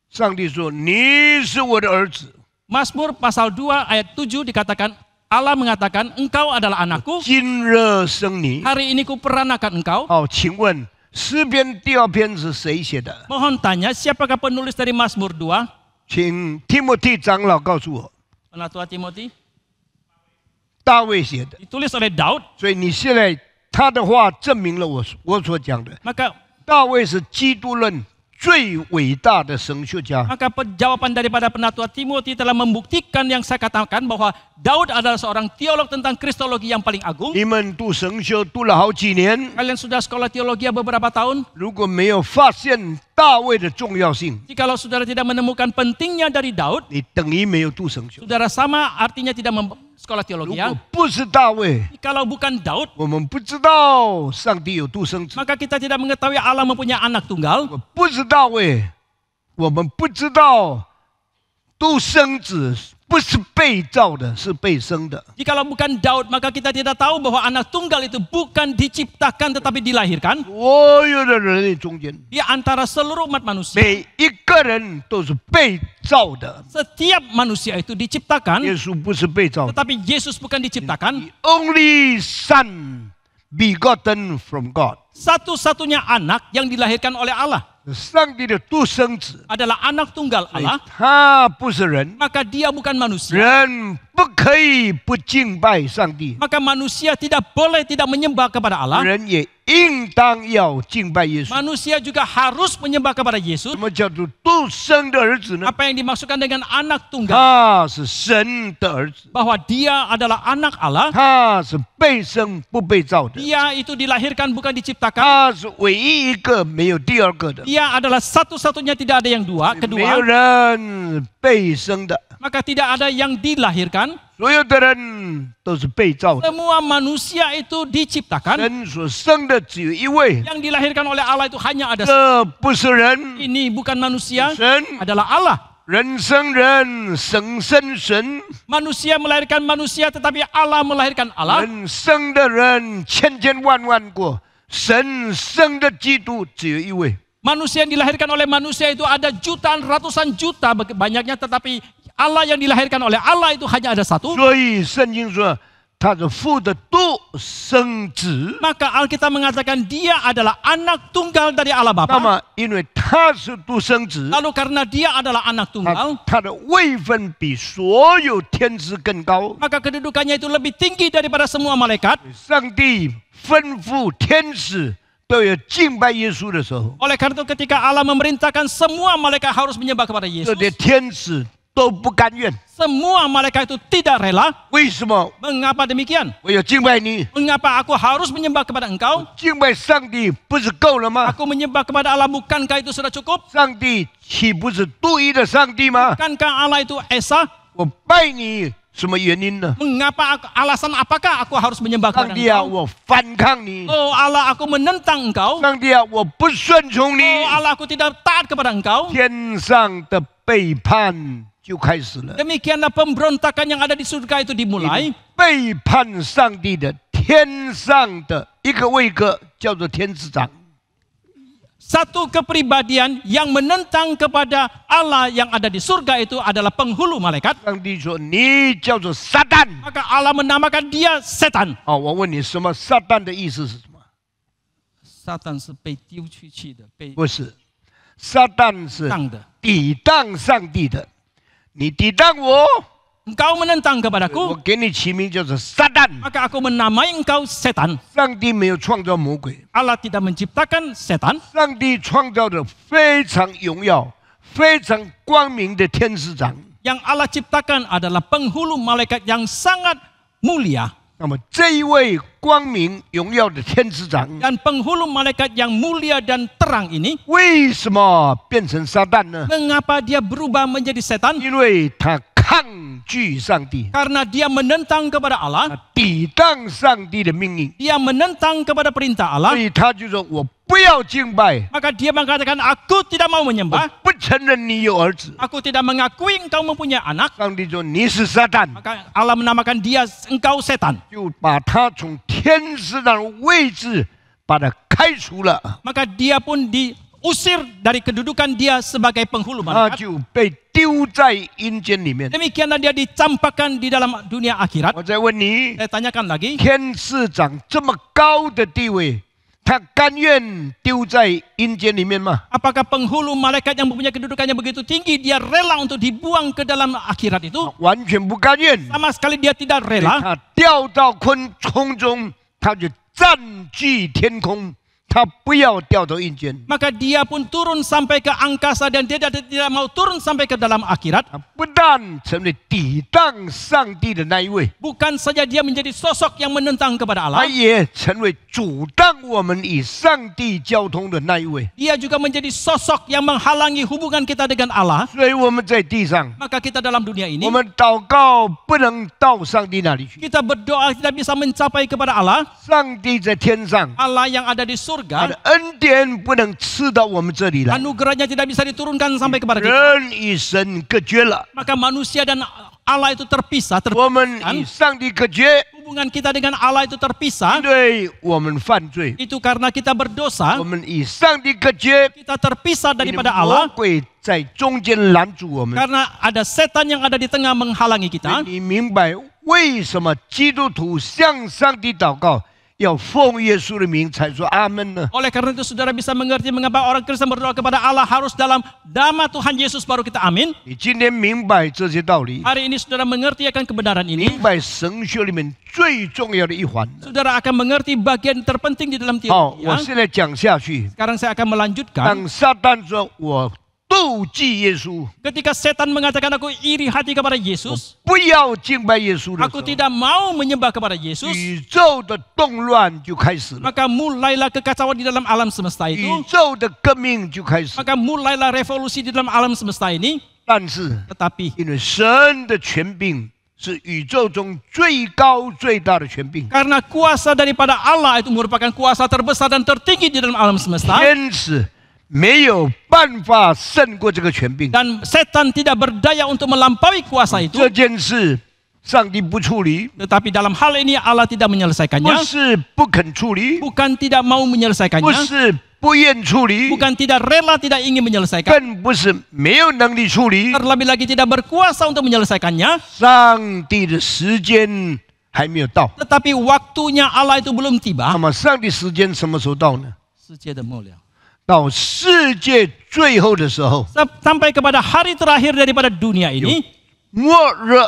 上帝说：“你是我的儿子， Mazmur pasal 2 ayat 7 dikatakan Allah mengatakan engkau adalah anakku. 今日生你。” Hari ini kuperanakan engkau. 好，请问诗篇第2篇是谁写的？ Mohon tanya, siapakah penulis dari Mazmur 2? 请提摩太长老告诉我， Penatua Timothy. 大卫写的。 Ditulis oleh Daud. 所以你现在他的话证明了我所讲的。 Maka 大卫是基督论最伟大的神学家。 jawaban daripada Penatua Timothy telah membuktikan yang saya katakan bahwa Daud adalah seorang teolog tentang Kristologi yang paling agung. 你们读神学读了好几年， Kalian sudah sekolah teologi beberapa tahun. 如果没有发现大卫的重要性， Jikalau saudara tidak menemukan pentingnya dari Daud, 你等于没有读神学。 saudara sama artinya tidak sekolah 如 teologi. 果不是大卫， Kalau bukan Daud, 我们不知道上帝有独生子； maka kita tidak mengetahui Allah mempunyai anak tunggal. 不是大卫，我们不知道独生子不是被造的，是被生的。 Jikalau bukan Daud, maka kita tidak tahu bahwa anak tunggal itu bukan diciptakan tetapi dilahirkan. 所有的人类中间， Di antara seluruh umat manusia, 每一个人都是被造的。 setiap manusia itu diciptakan, 耶稣不是被造的 tetapi Yesus bukan diciptakan. ，Only Son begotten from God， Satu-satunya anak yang dilahirkan oleh Allah 上帝的独生子。 adalah anak tunggal 所以 Allah, 他不是人， maka dia bukan manusia. 人不可以不敬拜上帝， Maka manusia tidak boleh tidak menyembah kepada Allah. 人也应当要敬拜耶稣。 Manusia juga harus menyembah kepada Yesus. 什么叫做独生的儿子呢？ Apa yang dimaksudkan dengan anak tunggal? 他是神的儿子， Bahwa dia adalah anak Allah. 他是被生不被造的， Dia itu dilahirkan bukan diciptakan. 他是唯一一个没有第二个的， Dia adalah satu-satunya, tidak ada yang dua, 没有 kedua. 人被生的， Maka tidak ada yang dilahirkan. 所有的人都是被造的。 Semua manusia itu diciptakan. 神所生的只有一位， Yang dilahirkan oleh Allah itu hanya ada 这不是人， ini bukan manusia, 神 adalah Allah. 人生人，神生神， Manusia melahirkan manusia, tetapi Allah melahirkan Allah. 人生的人千千万万个，神生的基督只有一位。 Manusia yang dilahirkan oleh manusia itu ada jutaan, ratusan juta banyaknya, tetapi Allah yang dilahirkan oleh Allah itu hanya ada satu. 所以圣经说他是父的独生子。 Maka Alkitab mengatakan dia adalah anak tunggal dari Allah 那 Bapa. 么因为他是独生子， Lalu karena dia adalah anak tunggal, 他的位分比所有天使更高。 maka kedudukannya itu lebih tinggi daripada semua malaikat. 上帝吩咐天使都有敬拜耶稣的时候， Oleh karena itu ketika Allah memerintahkan semua malaikat harus menyembah kepada 这 Yesus, 些天使都不甘愿。 semua malaikat itu tidak rela. 为什么？ Mengapa demikian? 我要敬拜你， Mengapa aku harus menyembah kepada engkau? 敬拜上帝不是够了吗？ Aku menyembah kepada Allah, bukankah itu sudah cukup? 上帝岂不是独一的上帝吗？ Bukankah Allah itu Esa? 我拜你什么原因呢？ Mengapa alasan apakah aku harus menyembah 上 kepada 帝啊， engkau? 我反抗你； Oh Allah, aku menentang engkau. 上帝啊，我不顺从你。 Oh Allah, aku tidak taat kepada engkau. 天上的背叛就开始了。 Demikianlah pemberontakan yang ada di surga itu dimulai. 背叛上帝的天上的一个位格叫做天之长， Satu kepribadian yang menentang kepada Allah yang ada di surga itu adalah penghulu malaikat. 上帝说你叫做撒旦。 Maka Allah menamakan dia setan. 哦，我问你，什么撒旦的意思是什么？ Satan 是被丢出去的，被不是，撒旦是当的。抵挡上帝的，你抵挡我， engkau menentang 我 kepadaku, 给你起名叫做撒旦。 maka aku menamai engkau setan. 上帝没有创造魔鬼， Allah tidak menciptakan setan, 上帝创造的非常荣耀、非常光明的天使长。 yang Allah ciptakan adalah penghulu malaikat yang sangat mulia. 那么这一位光明荣耀的天使长， Dan penghulu malaikat yang mulia dan terang ini, 为什么变成撒旦呢？ mengapa dia berubah menjadi setan? 因为他抗拒上帝， Karena dia menentang kepada Allah, 他抵挡上帝的命令， dia menentang kepada perintah 所 Allah, 以他就说：“我不要敬拜， maka dia mengatakan, aku tidak mau 我 menyembah, 不承认你有儿子。 aku tidak mengakui engkau mempunyai anak. ”上帝说：“你是撒旦。” Maka Allah menamakan dia engkau setan. 就把他从天使长的位置把他开除了， Maka dia pun diusir dari kedudukan dia sebagai penghulu 他 malaikat. 就被丢在阴间里面。 Demikianlah dia dicampakkan di dalam dunia akhirat. 我再问你， Saya tanyakan lagi, 天使长这么高的地位，他甘愿丢在阴间里面吗？ apakah penghulu malaikat yang mempunyai kedudukannya begitu tinggi, dia rela untuk dibuang ke dalam akhirat itu? 完全不甘愿。 Sama sekali dia tidak rela. 他掉到空中，他就占据天空，他不要掉到阴间。 Maka dia pun turun sampai ke angkasa dan dia tidak mau turun sampai ke dalam akhirat. 他不但成为抵挡上帝的那一位， Bukan saja dia menjadi sosok yang menentang kepada 他 Allah, 也成为阻挡我们与上帝交通的那一位。 dia juga menjadi sosok yang menghalangi hubungan kita dengan Allah. 所以我们在地上， Maka kita dalam dunia ini, 我们祷告不能到上帝那里去， kita berdoa tidak bisa mencapai kepada Allah. 上帝在天上， Allah yang ada di 他 surga, 的恩典不能赐到我们这里来， anugerahnya tidak bisa diturunkan sampai kepada kita. 人与神隔绝了， Maka manusia dan Allah itu terpisah, 我们与上帝隔绝， hubungan kita dengan Allah itu terpisah. 因为我们犯罪， Itu karena kita berdosa, 我们与上帝隔绝， kita terpisah 因为 daripada 魔 Allah 鬼在中间拦住我们。 karena ada setan yang ada di tengah menghalangi 所 kita. 以你明白为什么基督徒向上帝祷告要奉耶稣的名才说阿门呢？ Oleh karena itu saudara bisa mengerti mengapa orang Kristen berdoa kepada Allah harus dalam nama Tuhan Yesus baru kita amin. 你今天明白这些道理， Hari ini saudara mengerti akan kebenaran ini. 明白神学里面最重要的一环。 Saudara akan mengerti bagian terpenting di dalam 好， teologi. 我现在讲下去。 Sekarang saya akan melanjutkan. 当撒旦说我妒忌耶稣， Ketika setan mengatakan aku iri hati kepada Yesus, 不要敬拜耶稣的 aku 时候， tidak mau menyembah kepada Yesus, 宇宙的动乱就开始了， maka mulailah kekacauan di dalam alam semesta 宇 itu. 宙的革命就开始。 Maka mulailah revolusi di dalam alam semesta ini. 但是 Tetapi 因为神的权柄是宇宙中最高最大的权柄， karena kuasa daripada Allah itu merupakan kuasa terbesar dan tertinggi di dalam alam semesta, 天使没有办法胜过这个权柄。 dan setan tidak berdaya untuk melampaui kuasa itu. 这件事上帝不处理， Tetapi dalam hal ini Allah tidak 不 menyelesaikannya, 是不肯处理， bukan tidak mau 不 menyelesaikannya, 是不愿处理， bukan tidak rela, tidak ingin menyelesaikan, 更不是没有能力处理。 terlebih lagi tidak berkuasa untuk menyelesaikannya. 上帝的时间还没有到， Tetapi waktunya Allah itu belum 那 tiba. 么上帝时间什么时候到呢？ 到世界最后的时候， Sampai kepada hari terakhir daripada dunia ini, 末日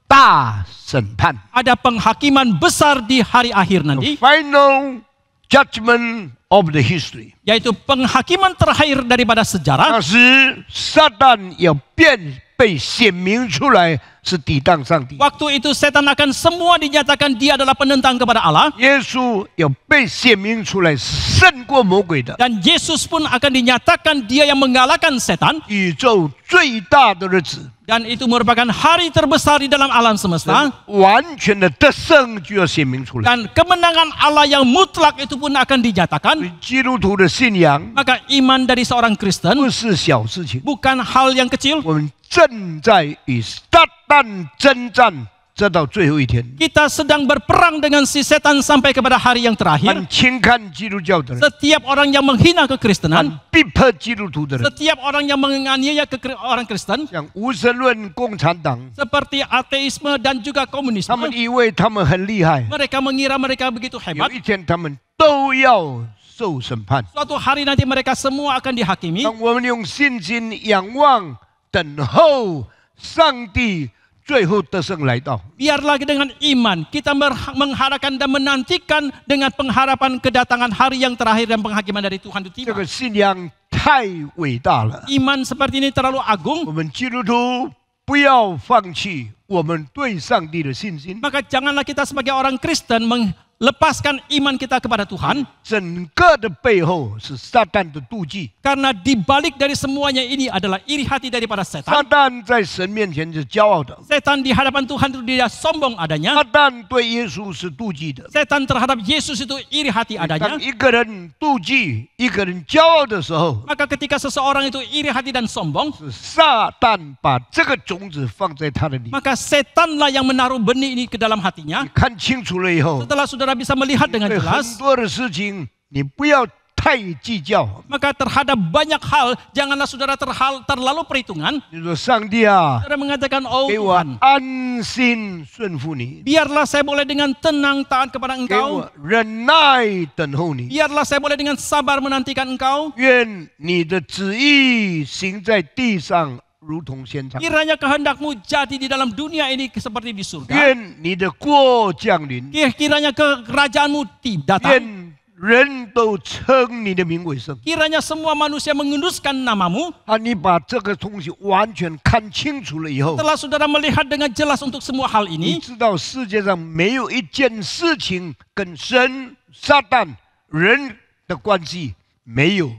大审判 ada penghakiman besar di hari akhir nanti, ，final judgment of the history。 yaitu penghakiman terakhir daripada sejarah. 那时撒旦要被显明出来是抵挡上帝， Waktu itu setan akan semua dinyatakan dia adalah penentang kepada Allah, 耶稣要被显明出来是胜过魔鬼的， dan Yesus pun akan dinyatakan dia yang mengalahkan setan, 宇宙最大的日子， dan itu merupakan hari terbesar di dalam alam semesta, 完全的得胜就要显明出来。 dan kemenangan Allah yang mutlak itu pun akan dinyatakan. 基督徒的信仰 Maka iman dari seorang Kristen 不是小事情， bukan hal yang kecil. 我们正在与撒旦征战，直到最后一天。 Kita sedang berperang dengan si setan sampai kepada hari yang terakhir. 很轻看基督教的人， Setiap orang yang menghina 很 kekristenan, 逼迫基督徒的人， setiap orang yang menganiaya orang Kristen, 像无神论共产党， seperti ateisme dan juga 他 komunisme, 们以为他们很厉害， mereka mengira mereka begitu 有 hebat. 一天他们都要受审判。 Suatu hari nanti mereka semua akan dihakimi. 当我们用信心仰望、等候上帝最后得胜来到， Biarlah dengan iman kita mengharapkan dan menantikan dengan pengharapan kedatangan hari yang terakhir dan penghakiman dari Tuhan itu 这 tiba. 个信仰太伟大了。 Iman seperti ini terlalu agung. 我们基督徒不要放弃我们对上帝的信心。 Maka janganlah kita sebagai orang Kristen melepaskan iman kita kepada Tuhan. 整个的背后是撒旦的妒忌， Karena dibalik dari semuanya ini adalah iri hati daripada 撒 setan. 旦在神面前是骄傲的， Setan di hadapan Tuhan itu dia sombong adanya. 撒旦对耶稣是妒忌的。 Setan terhadap Yesus itu iri hati 当 adanya. 一个人妒忌、一个人骄傲的时候， Maka ketika seseorang itu iri hati dan sombong, 是撒旦把这个种子放在他的里面。 maka setanlah yang menaruh benih ini ke dalam hatinya. 你看清楚了以后， Setelah saudara bisa melihat dengan 对很 jelas, 多的事情你不要太计较。 maka terhadap banyak hal janganlah saudara terlalu perhitungan. 你说上帝啊， Saudara mengatakan, oh 给我 Tuhan, 安心顺服你， biarlah saya boleh dengan tenang taat kepada 给 Engkau. 我忍耐等候你。 Biarlah saya boleh dengan sabar menantikan Engkau. 愿你的旨意行在地上，如同天上。 Kiranya kehendak-Mu jadi di dalam dunia ini seperti di surga. 愿你的国降临， Kiranya kerajaan-Mu datang. 愿人都称你的名为圣。 Kiranya semua manusia menguduskan nama-Mu. 啊，你把这个东西完全看清楚了以后， Setelah saudara melihat dengan jelas untuk semua hal 你 ini, 知道世界上没有一件事情跟神、撒旦、人的关系没有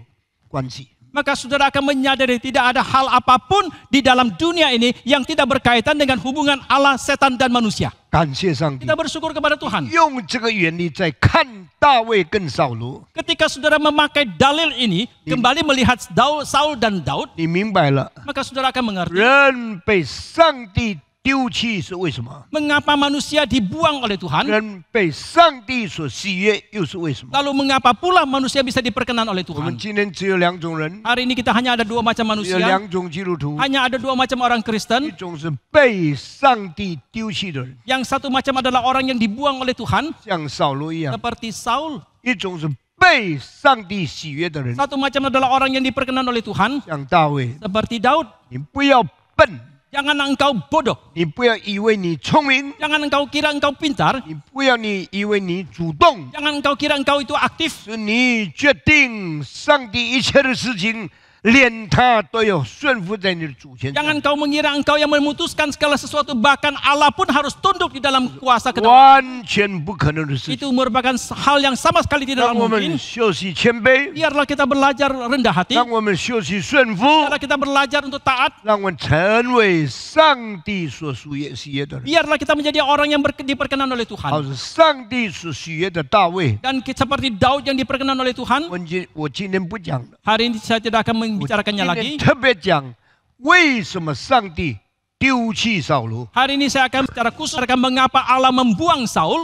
关系。 maka saudara akan menyadari tidak ada hal apapun di dalam dunia ini yang tidak berkaitan dengan hubungan Allah, setan, dan manusia. 感谢上帝 Kita，bersyukur kepada Tuhan. 用这个原理在看大卫跟扫罗， Ketika saudara memakai dalil ini, kembali melihat Saul dan Daud, 你明白了， maka saudara akan mengerti 人被上帝丢弃是为什么？ mengapa manusia dibuang oleh Tuhan, 人被上帝所喜悦又是为什么？ lalu mengapa pula manusia bisa diperkenan oleh 我们 Tuhan. 今天只有两种人， Hari ini kita hanya ada dua macam 只有 manusia, 两种基督徒， hanya ada dua macam orang 一 Kristen. 种是被上帝丢弃的人， Yang satu macam adalah orang yang dibuang oleh Tuhan, 像扫罗一样； seperti Saul. 一种是被上帝喜悦的人， Satu macam adalah orang yang diperkenan oleh Tuhan, 像大卫。 seperti Daud. 你不要笨， Jangan engkau bodoh. 你不要以为你聪明， Jangan engkau kira engkau pintar. 你不要你以为你主动， Jangan engkau kira engkau itu aktif. 是你决定上帝一切的事情，连他都要顺服在你的主权上。 Jangan kau mengira engkau yang memutuskan segala sesuatu, bahkan Allah pun harus tunduk di dalam kuasa kedaulatan. 完全不可能的事情。 Itu merupakan hal yang sama sekali tidak 让我们 mungkin. 学习谦卑， Biarlah kita belajar rendah hati. 让我们学习顺服， Biarlah kita belajar untuk taat. 让我们成为上帝所属悦喜悦的人， Biarlah kita menjadi orang yang diperkenan oleh 好 Tuhan. 是上帝所喜悦的大卫。 Dan seperti Daud yang diperkenan oleh Tuhan. 我今天不讲了， Hari ini saya tidak akan 我 membicarakannya 今 lagi. 天特别讲为什么上帝丢弃扫罗。 Hari ini saya akan secara khusus akan mengapa Allah membuang Saul.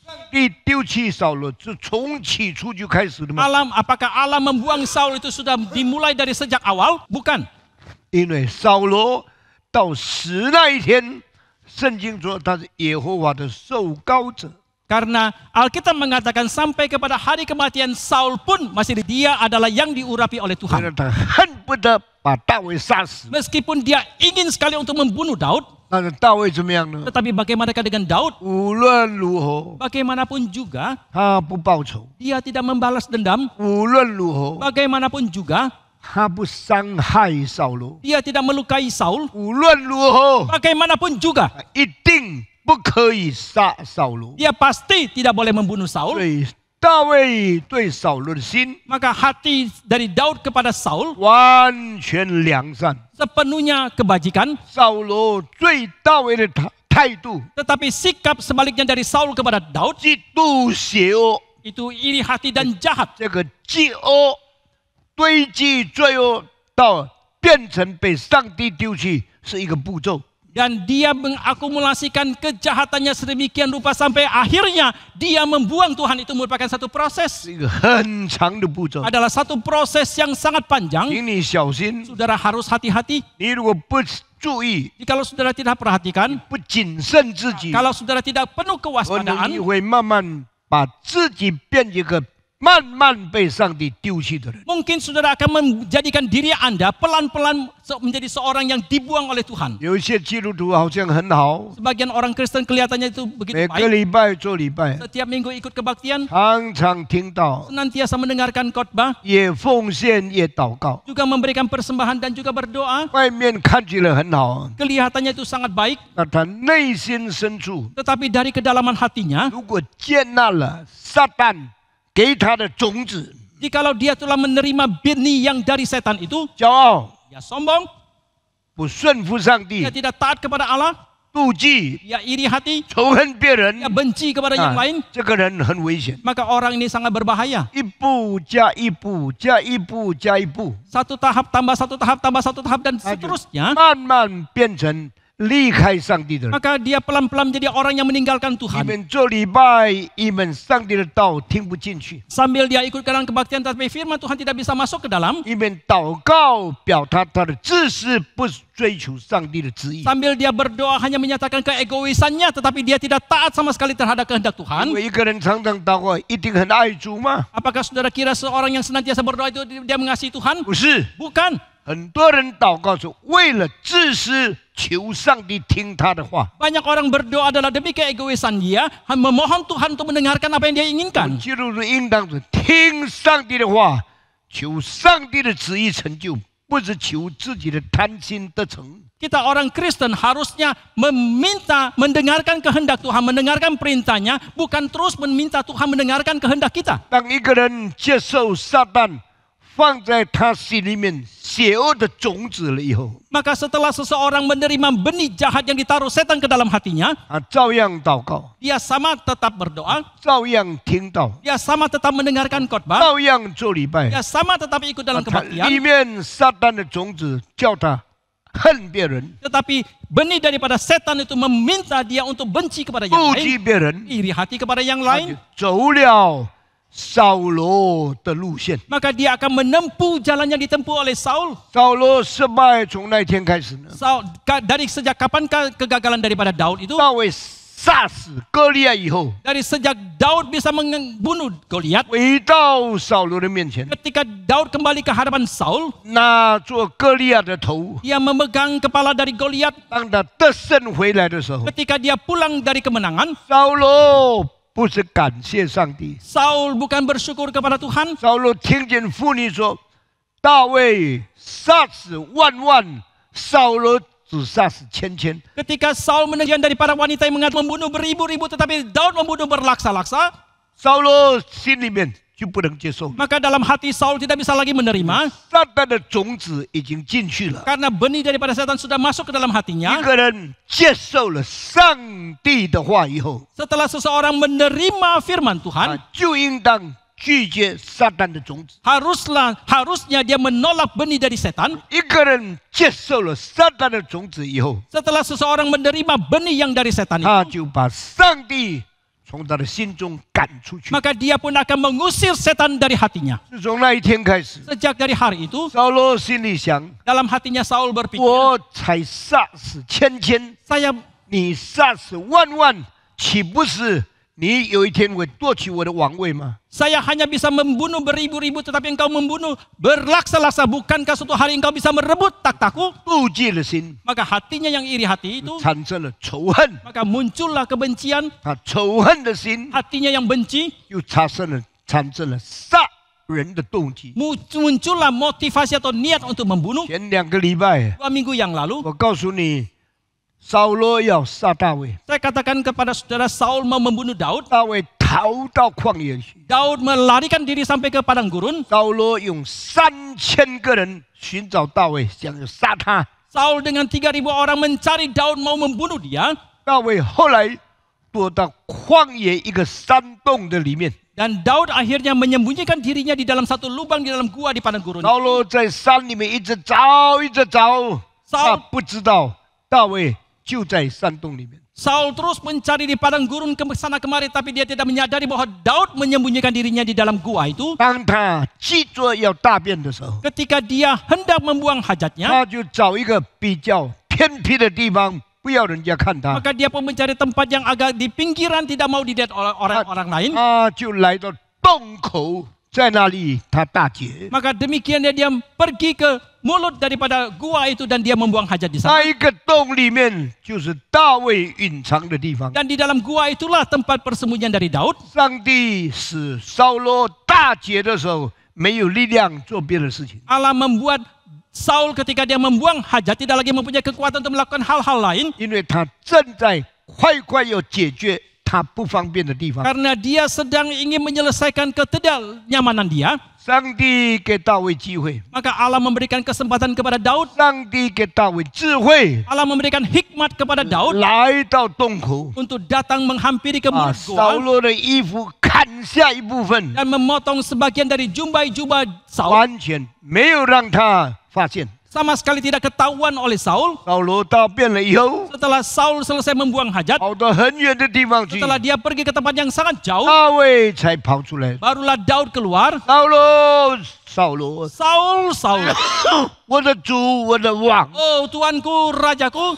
上帝丢弃扫罗是从起初就开始的吗？ Apakah Allah membuang Saul itu sudah dimulai dari sejak awal? Bukan. 因为扫罗到死那一天，圣经说他是耶和华的受膏者。 Karena Alkitab mengatakan sampai kepada hari kematian Saul pun masih dia adalah yang diurapi oleh 所以 Tuhan. 呢，他恨不得把大卫杀死。 Meskipun dia ingin sekali untuk membunuh Daud, 但是大卫怎么样呢？ tetapi bagaimanakah dengan Daud? 无论如何， Bagaimanapun juga, 他不报仇； dia tidak membalas dendam. 无论如何， Bagaimanapun juga, 他不伤害扫罗； dia tidak melukai Saul. 无论如何， Bagaimanapun juga, 他一定不可以杀扫罗。 dia pasti tidak boleh membunuh 所 Saul. 以大卫对扫罗的心 Maka hati dari Daud kepada Saul 完全良善。 sepenuhnya kebajikan, 扫罗对大卫的态度 tetapi sikap sebaliknya dari Saul kepada Daud 极度邪恶， itu iri hati dan jahat. 这个饥饿堆积罪恶到变成被上帝丢弃，是一个步骤。 Dan dia mengakumulasikan kejahatannya sedemikian rupa sampai akhirnya dia membuang Tuhan. Itu merupakan satu proses. 是一个很长的步骤， Adalah satu proses yang sangat panjang. 请你小心。 Saudara harus hati-hati. 你如果不注意， Jikalau saudara tidak perhatikan, 不谨慎自己， kalau saudara tidak penuh 可能 kewaspadaan, 你会慢慢把自己变一个慢慢被上帝丢弃的人。 Mungkin saudara akan menjadikan diri Anda pelan-pelan menjadi seorang yang dibuang oleh Tuhan. 有一些基督徒好像很好， Sebagian orang Kristen kelihatannya itu 每 begitu 个 baik. 礼拜做礼拜， Setiap minggu ikut kebaktian, 常常听到， senantiasa mendengarkan khotbah, 也奉献也祷告， juga memberikan persembahan dan juga berdoa. 外面看起来很好， Kelihatannya itu sangat baik, 那他内心深处， tetapi dari kedalaman hatinya, 如果接纳了撒旦给他的种子， jikalau dia telah menerima benih yang dari setan itu, 骄傲、 dia sombong, 不顺服上帝 dia、tidak taat kepada Allah, 妒忌、 dia iri hati, 仇恨别人 dia，benci kepada yang lain, 这个人很危险。 maka orang ini sangat berbahaya. 一步加一步，加一步加一步， Satu tahap tambah satu tahap tambah satu tahap dan seterusnya, 慢慢变成离开上帝的人。 maka dia pelan-pelan menjadi orang yang meninggalkan 你 Tuhan. 们做礼拜，你们上帝的道听不进去； Sambil dia ikut dalam kebaktian tapi firman Tuhan tidak bisa masuk ke dalam. 你们祷告表达他的自私，不追求上帝的旨意。 Sambil dia berdoa hanya menyatakan keegoisannya tetapi dia tidak taat sama sekali terhadap kehendak 因 Tuhan. 为一个人常常祷告，一定很爱主吗？ Apakah saudara kira seorang yang senantiasa berdoa itu dia mengasihi Tuhan? 不是， Bukan. 很多人祷告是为了自私，求上帝听他的话。 Banyak orang berdoa adalah demi keegoisan dia, memohon Tuhan untuk mendengarkan apa yang dia inginkan. 基督徒应当是听上帝的话，求上帝的旨意成就，不是求自己的贪心得成。 Kita orang Kristen harusnya meminta, mendengarkan kehendak Tuhan, mendengarkan perintahnya, bukan terus meminta Tuhan mendengarkan kehendak kita. 当一个人接受撒旦放在他心里面邪恶的种子了以后， Maka setelah seseorang menerima benih jahat yang ditaruh setan ke dalam hatinya, 他照样祷告， dia sama tetap berdoa, 照样听到， dia sama tetap mendengarkan khotbah, 照样做礼拜。 dia sama tetap ikut dalam 他里 kebaktian, 面撒旦的种子叫他恨别人， tetapi benih daripada setan itu meminta dia untuk benci kepada yang 妒 lain, 忌别人， iri hati kepada yang 他就 lain, 走了扫罗的路线。 maka dia akan menempuh jalan yang ditempuh oleh Saul. 扫罗失败从那天开始呢， Dari sejak kapan kegagalan daripada Daud itu? 大卫杀死歌利亚以后， Dari sejak Daud bisa membunuh Goliat, 回到扫罗的面前， ketika Daud kembali ke hadapan Saul, 拿做歌利亚的头。 dia memegang kepala dari Goliat. 当他得胜回来的时候， Ketika dia pulang dari kemenangan, 扫罗不是感谢上帝， Saul bukan bersyukur kepada Tuhan. 扫罗听见妇女说大卫杀死万万，扫罗只杀死千千。 Ketika Saul mendengar dari para wanita yang mengatakan membunuh beribu-ribu, tetapi Daud membunuh berlaksa-laksa, 扫罗心里面就不能接受， maka dalam hati Saul tidak bisa lagi menerima, 撒旦的种子已经进去了。 karena benih daripada setan sudah masuk ke dalam 一 hatinya. 个人接受了上帝的话以后， Setelah seseorang menerima firman Tuhan, 就应当拒绝撒旦的种子。 harusnya dia menolak benih dari setan. 一个人接受了撒旦的种子以后， Setelah seseorang menerima benih yang dari setan 他 itu, 就把上帝从他的心中赶出去。 maka dia pun akan mengusir setan dari hatinya. 自从那一天开始， Sejak dari hari itu, 扫罗心里想： dalam hatinya Saul berpikir, 我才杀死千千， saya 你杀死万万，岂不是你有一天会夺取我的王位吗？ Saya hanya bisa membunuh beribu-ribu, tetapi engkau membunuh berlaksa-laksa. Bukankah suatu hari engkau bisa merebut takhtaku? 妒忌的心 Maka hatinya yang iri hati itu, 产生了仇恨， maka muncullah kebencian. 他仇恨的心 Hatinya yang benci, 又产生了杀人的动机。 muncullah motivasi atau niat untuk membunuh. 前2个礼拜， 2 minggu yang lalu, 我告诉你，扫罗要杀大卫， saya katakan kepada saudara, Saul mau membunuh Daud. 大卫逃到旷野去。 Daud melarikan diri sampai ke padang gurun. 扫罗用3000个人寻找大卫，想要杀他。 Saul dengan 3.000 orang mencari Daud, mau membunuh dia. 大卫后来躲到旷野一个山洞的里面。 Dan Daud akhirnya menyembunyikan dirinya di dalam satu lubang di dalam gua di padang gurun. 扫罗在山里面一直找，他不知道大卫就在山洞里面。 Saul terus mencari di padang gurun ke sana kemari, tapi dia tidak menyadari bahwa Daud menyembunyikan dirinya di dalam gua itu. 当他急着要大便的时候， Ketika dia hendak membuang hajatnya, 他就找一个比较偏僻的地方，不要人家看他。 maka dia pun mencari tempat yang agak di pinggiran, tidak mau dilihat oleh orang-orang lain. 他就来到洞口，在那里他大捷。 Maka demikian dia pergi ke mulut daripada gua itu dan dia membuang hajat di 那 sana. 一个洞里面就是大卫隐藏的地方。 Dan di dalam gua itulah tempat persembunyian dari Daud. 上帝使扫罗大捷的时候，没有力量做别的事情， Allah membuat Saul ketika dia membuang hajat tidak lagi mempunyai kekuatan untuk melakukan hal-hal lain. 因为他正在快要解决他不方便的地方。 Karena dia sedang ingin menyelesaikan ketidaknyamanan dia. 上帝给大卫机会， Maka Allah memberikan kesempatan kepada Daud. 上帝给大卫智慧， Allah memberikan hikmat kepada Daud 来到洞口， untuk datang menghampiri ke 把 mulut 扫 gua 罗的衣服砍下一部分， dan memotong sebagian dari jubah-jubah Saul. 完全没有让他发现。 Sama sekali tidak ketahuan oleh Saul. 扫罗大便了以后， Setelah Saul selesai membuang hajat, 跑到很远的地方去， setelah dia pergi ke tempat yang sangat jauh, 大卫才跑出来。 barulah Daud keluar. 扫罗，扫罗， Saul, Saul. 我的主，我的王， Oh Tuanku, Rajaku,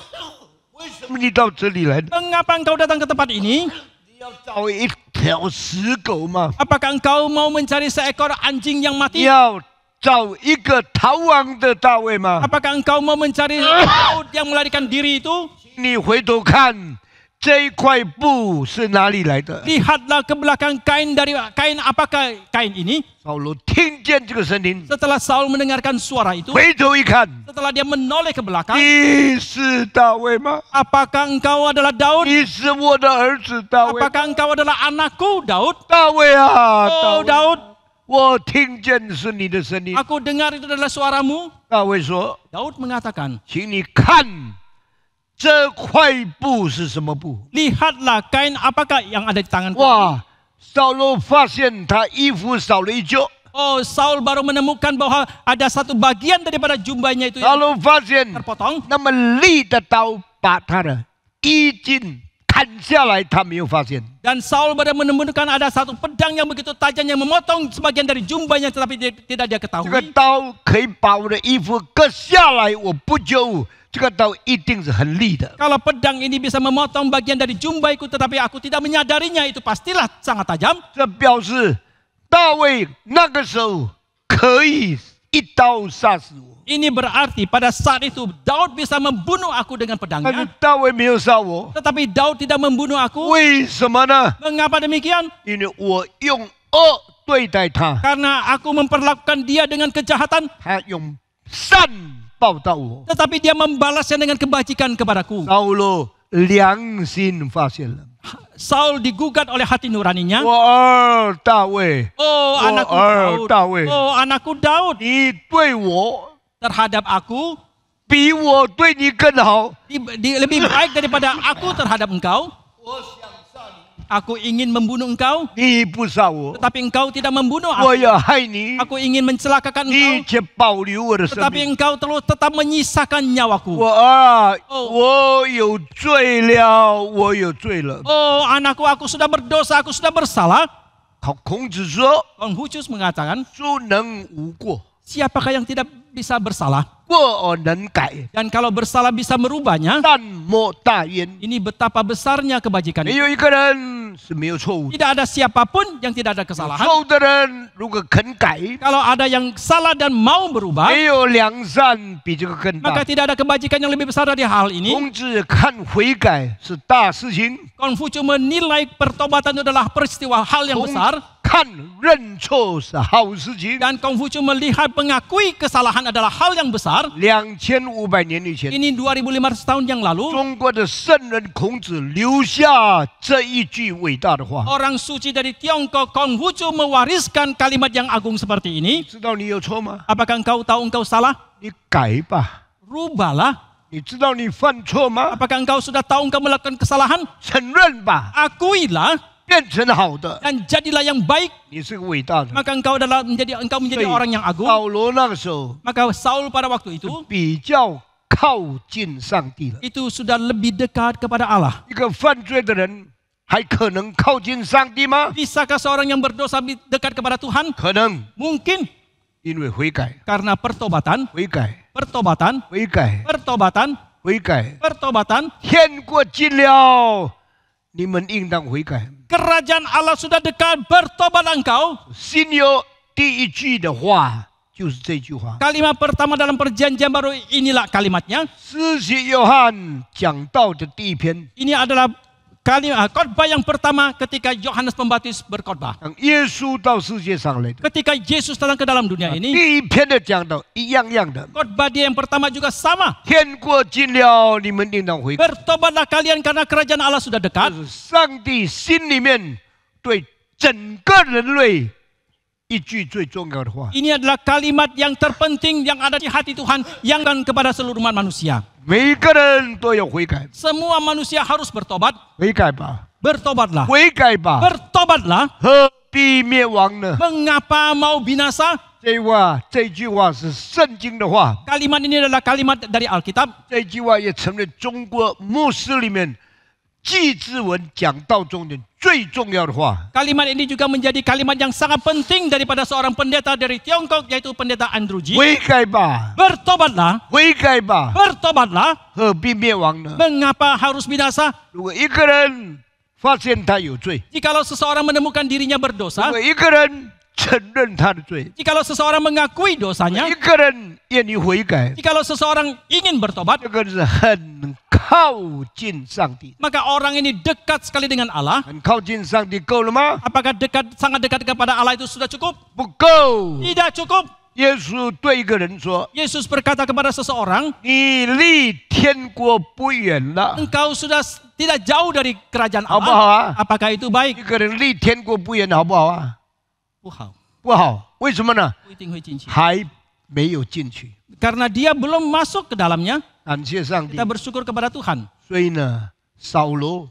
为什么你到这里来？ mengapa engkau datang ke tempat ini? 你要找一条死狗吗？ Apakah engkau mau mencari seekor anjing yang 你 mati? 要找一个逃亡的大卫吗？ Apakah engkau mau mencari Daud yang melarikan diri itu? 你回头看，这一块布是哪里来的？ Lihatlah ke belakang kain dari kain apakah kain ini? 扫罗听见这个声音， Setelah Saul mendengarkan suara itu, 回头一看， setelah dia menoleh ke belakang, 你是大卫吗？ apakah engkau adalah Daud? 你是我的儿子大卫。 Apakah engkau adalah anakku Daud? 大卫啊，大 Oh 卫， Daud, 我听见是你的声音。 aku dengar itu adalah suaramu. 大卫说 Daud mengatakan,：“ 请你看这块布是什么布？” lihatlah kain apakah yang ada di tanganku. 哇！扫罗发现他衣服少了一角， Oh, Saul baru menemukan bahwa ada satu bagian daripada jubahnya itu 扫 yang 罗发现 terpotong. 那么利的刀把他的衣襟砍下来，他没有发现。 Dan Saul baru menemukan ada satu pedang yang begitu tajam yang memotong sebagian dari jubahnya tetapi tidak dia 这个 ketahui. 刀可以把我的衣服割下来，我不久这个刀一定是很利的。 Kalau pedang ini bisa memotong bagian dari jubahku tetapi aku tidak menyadarinya, itu pastilah sangat tajam. 这表示大卫那个时候可以一刀杀死我， Ini berarti pada saat itu Daud bisa membunuh aku dengan 但是 pedangnya. 大卫没有杀我， Tetapi Daud tidak membunuh aku. 为什么呢？ Mengapa demikian? 因为我用恶对待他， Karena aku memperlakukan dia dengan kejahatan, 他用善报答我。 tetapi dia membalasnya dengan kebajikan kepadaku. 扫罗良心发现了， Saul digugat oleh hati nuraninya. 我儿大卫， Oh anakku 我儿 Daud. 大卫， Oh anakku Daud. 你对我 Terhadap aku 比我对你更好。 lebih baik daripada aku terhadap engkau. Aku ingin membunuh engkau, 你不杀我， tetapi engkau tidak membunuh 我 aku. 要害你， Aku ingin mencelakakan 你 engkau, 却保留我的生 tetapi 命。 engkau tetap menyisakan nyawaku. 我儿，哦我有罪了，我有罪了。 Oh anakku, aku sudah berdosa, aku sudah bersalah. 孔子说 Konfusius mengatakan, 孰能无过？ siapakah yang tidak bisa bersalah? 过而能改， Dan kalau bersalah bisa merubahnya, 善莫大焉。 ini betapa besarnya kebajikan 没 itu. 有一个人是没有错误的。 Tidak ada siapapun yang tidak ada kesalahan. 错误的人如果肯改， Kalau ada yang salah dan mau berubah, 没有良善比这个更 maka 大。 tidak ada kebajikan yang lebih besar dari hal ini. 孔子看悔改是大事情， Konfusius menilai pertobatan itu adalah peristiwa hal yang 孔 besar. 看认错是好事情。 Dan Konfusius melihat mengakui kesalahan adalah hal yang besar. 2500年以前， Ini 2500 tahun yang lalu, 中国的圣人孔子留下这一句伟大的话。 orang suci dari Tiongkok, Konfusius mewariskan kalimat yang agung seperti ini. 知道你有错吗？ Apakah engkau tahu engkau salah? 你改吧。 Rubahlah. 你知道你犯错吗？ Apakah engkau sudah tahu engkau melakukan kesalahan? 承认吧， Akuilah 变成好的， dan jadilah yang baik. 你是个伟大的。 Maka engkau menjadi orang yang agung. 扫罗那个时候 Maka Saul pada waktu itu 比较靠近上帝了。 itu sudah lebih dekat kepada Allah. 一个犯罪的人还可能靠近上帝吗？ Bisakah seorang yang berdosa dekat kepada Tuhan? 可能， Mungkin 因为悔改， karena pertobatan, 悔改， pertobatan, 悔改， pertobatan, 悔改。 pertobatan. 天国近了，你们应当悔改。kerajaan Allah sudah dekat, bertobatlah engkau. 新约第一句的话就是这句话。 Kalimat pertama dalam perjanjian baru inilah kalimatnya. 施洗约翰讲道的第一篇， Ini adalah khotbah yang pertama ketika Yohanes Pembaptis berkhotbah. 当耶稣到世界上来的 Ketika Yesus datang ke dalam dunia ini, 第一篇的讲道一样样的。 khotbah dia yang pertama juga sama. 天国近了，你们应当悔改。 Bertobatlah kalian karena kerajaan Allah sudah 这 dekat. 是上帝心里面对整个人类一句最重要的话。 Ini adalah kalimat yang terpenting yang ada di hati Tuhan yang akan kepada seluruh umat manusia. 每一个人都要悔改， Semua manusia harus bertobat. 悔改吧， Bertobatlah. 悔改吧， Bertobatlah. 何必灭亡呢？ Mengapa mau binasa? 这句话是圣经的话， Kalimat ini adalah kalimat dari Alkitab. 这句话也成了中国牧师里面祭祀文讲道中的最重要的话。 Kalimat ini juga menjadi kalimat yang sangat penting daripada seorang pendeta dari Tiongkok, yaitu pendeta Andrew G. 悔改吧， Bertobatlah. 悔改吧， Bertobatlah. 何必灭亡呢？ Mengapa harus binasa? 如果一个人发现他有罪， Jikalau seseorang menemukan dirinya 如 berdosa, 果一个人承认他的罪， jikalau seseorang mengakui 一 dosanya, 个人愿意悔改， jikalau seseorang ingin bertobat, 这个是很靠近上帝， maka orang ini dekat sekali dengan Allah. 很靠近上帝够了吗？ Apakah sangat dekat kepada Allah itu sudah cukup? 不够。 Tidak cukup. 耶稣对一个人说 Yesus berkata kepada seseorang, 你离天国不远了， engkau sudah tidak jauh dari kerajaan 好不好 Allah. 啊？ Apakah itu baik? 一个人离天国不远，好不好啊？不好，不好，为什么呢？不一定会进去。还没有进去。 Karena dia belum masuk ke dalamnya, 感谢上帝 kita。bersyukur kepada Tuhan. 所以呢，扫罗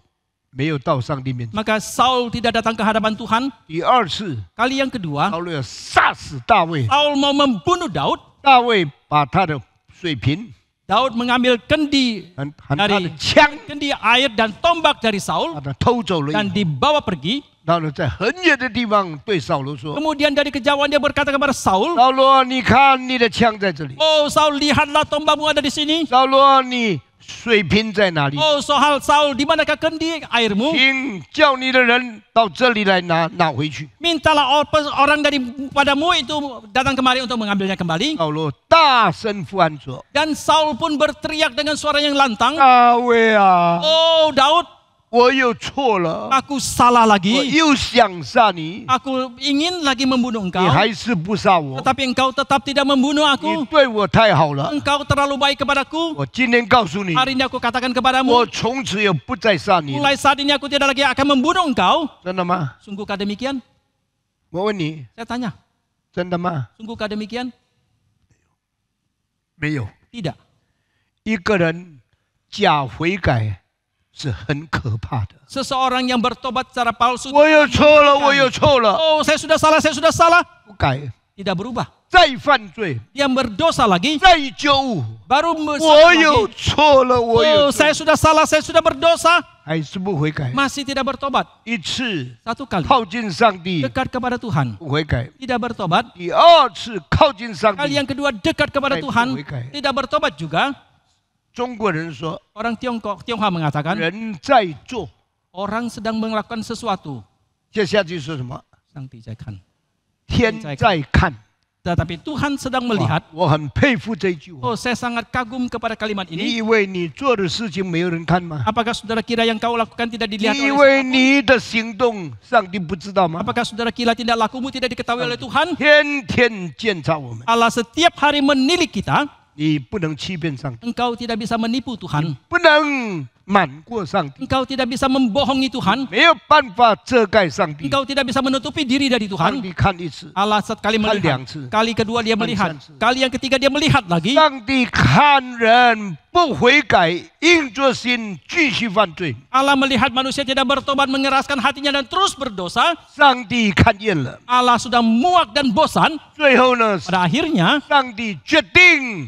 没有到上帝面前。 Maka Saul tidak datang ke hadapan Tuhan. 第二次， Kali yang kedua, 扫罗要杀死大卫， Saul mau membunuh Daud. 大卫把他的水瓶 Daud mengambil kendi 和他的枪， kendi air dan tombak dari 把 Saul 他偷走了以 dan 后， dibawa pergi. 然后在很远的地方对扫罗说 Kemudian dari kejauhan dia berkata kepada：“ Saul, 扫罗，你看你的枪在这里。 oh Saul, lihatlah tombakmu ada di sini. 扫罗，你水瓶在哪里？ Oh Saul, di manakah kendi airmu? 请叫你的人到这里来拿回去。 Mintalah orang daripadamu itu datang kemari untuk mengambilnya kembali. 扫罗大声呼喊说 Dan Saul pun berteriak dengan suara yang lantang, 大卫啊， Oh Daud, 我又错了， aku salah 我 lagi. 又想杀你， Aku ingin lagi membunuh 你 engkau, 还是不杀我， tetapi engkau tetap tidak membunuh 你 aku. 对我太好了。 Engkau terlalu baik kepadaku. 我今天告诉你， Hari ini aku katakan 我 kepadamu, 从此也不再杀你了。 mulai saat ini aku tidak lagi akan membunuh engkau. 真的吗？ Sungguhkah demikian? 我问你， Saya tanya, 真的吗？ sungguhkah demikian? 没有。 Tidak. 一个人假悔改是很可怕的。 Seseorang yang bertobat secara palsu, 我又错了，我又错了， oh saya sudah salah, 不改， tidak berubah. 再犯罪， Dia berdosa lagi, 再纠误， baru 我又 lagi. 错了，我 Oh 又错 saya sudah salah, saya sudah berdosa, 还是不悔改。 masih tidak bertobat. 一次 Satu kali 靠近上帝 dekat kepada Tuhan, 不悔改， tidak bertobat. 第二次靠近上 Kali 帝 yang kedua dekat kepada Baik, Tuhan, baik. tidak bertobat juga. 中国人说 Orang Tionghoa mengatakan, 人在做， orang sedang melakukan sesuatu. 接下去说什么？ Sang在看. 天在看。 Tetapi Tuhan sedang 哇 melihat. 我很佩服这句话。 Oh, saya sangat kagum kepada kalimat 你 ini. 以为你做的事情没有人看吗？ Apakah saudara kira yang kau lakukan tidak 你 dilihat 以 oleh 为 siapapun? 你的行动上帝不知道吗？ Apakah saudara kira tindak lakumu tidak diketahui oleh Tuhan? 天天检查我们， Allah setiap hari menilik kita. 你不能欺骗上帝， Engkau tidak bisa menipu Tuhan. 不能瞒过上帝， Engkau tidak bisa membohongi Tuhan. 没有办法遮盖上帝。 Engkau tidak bisa menutupi diri dari 上 Tuhan. 帝看一次， Allah sekali melihat. Kali Kali kedua dia melihat. Kali Kali yang ketiga dia melihat lagi. 上帝看人不悔改，硬着心继续犯罪， Allah melihat manusia tidak bertobat, mengeraskan hatinya dan terus berdosa. 上帝看厌了。 Allah sudah muak dan bosan. 最后呢， Pada akhirnya 上帝决定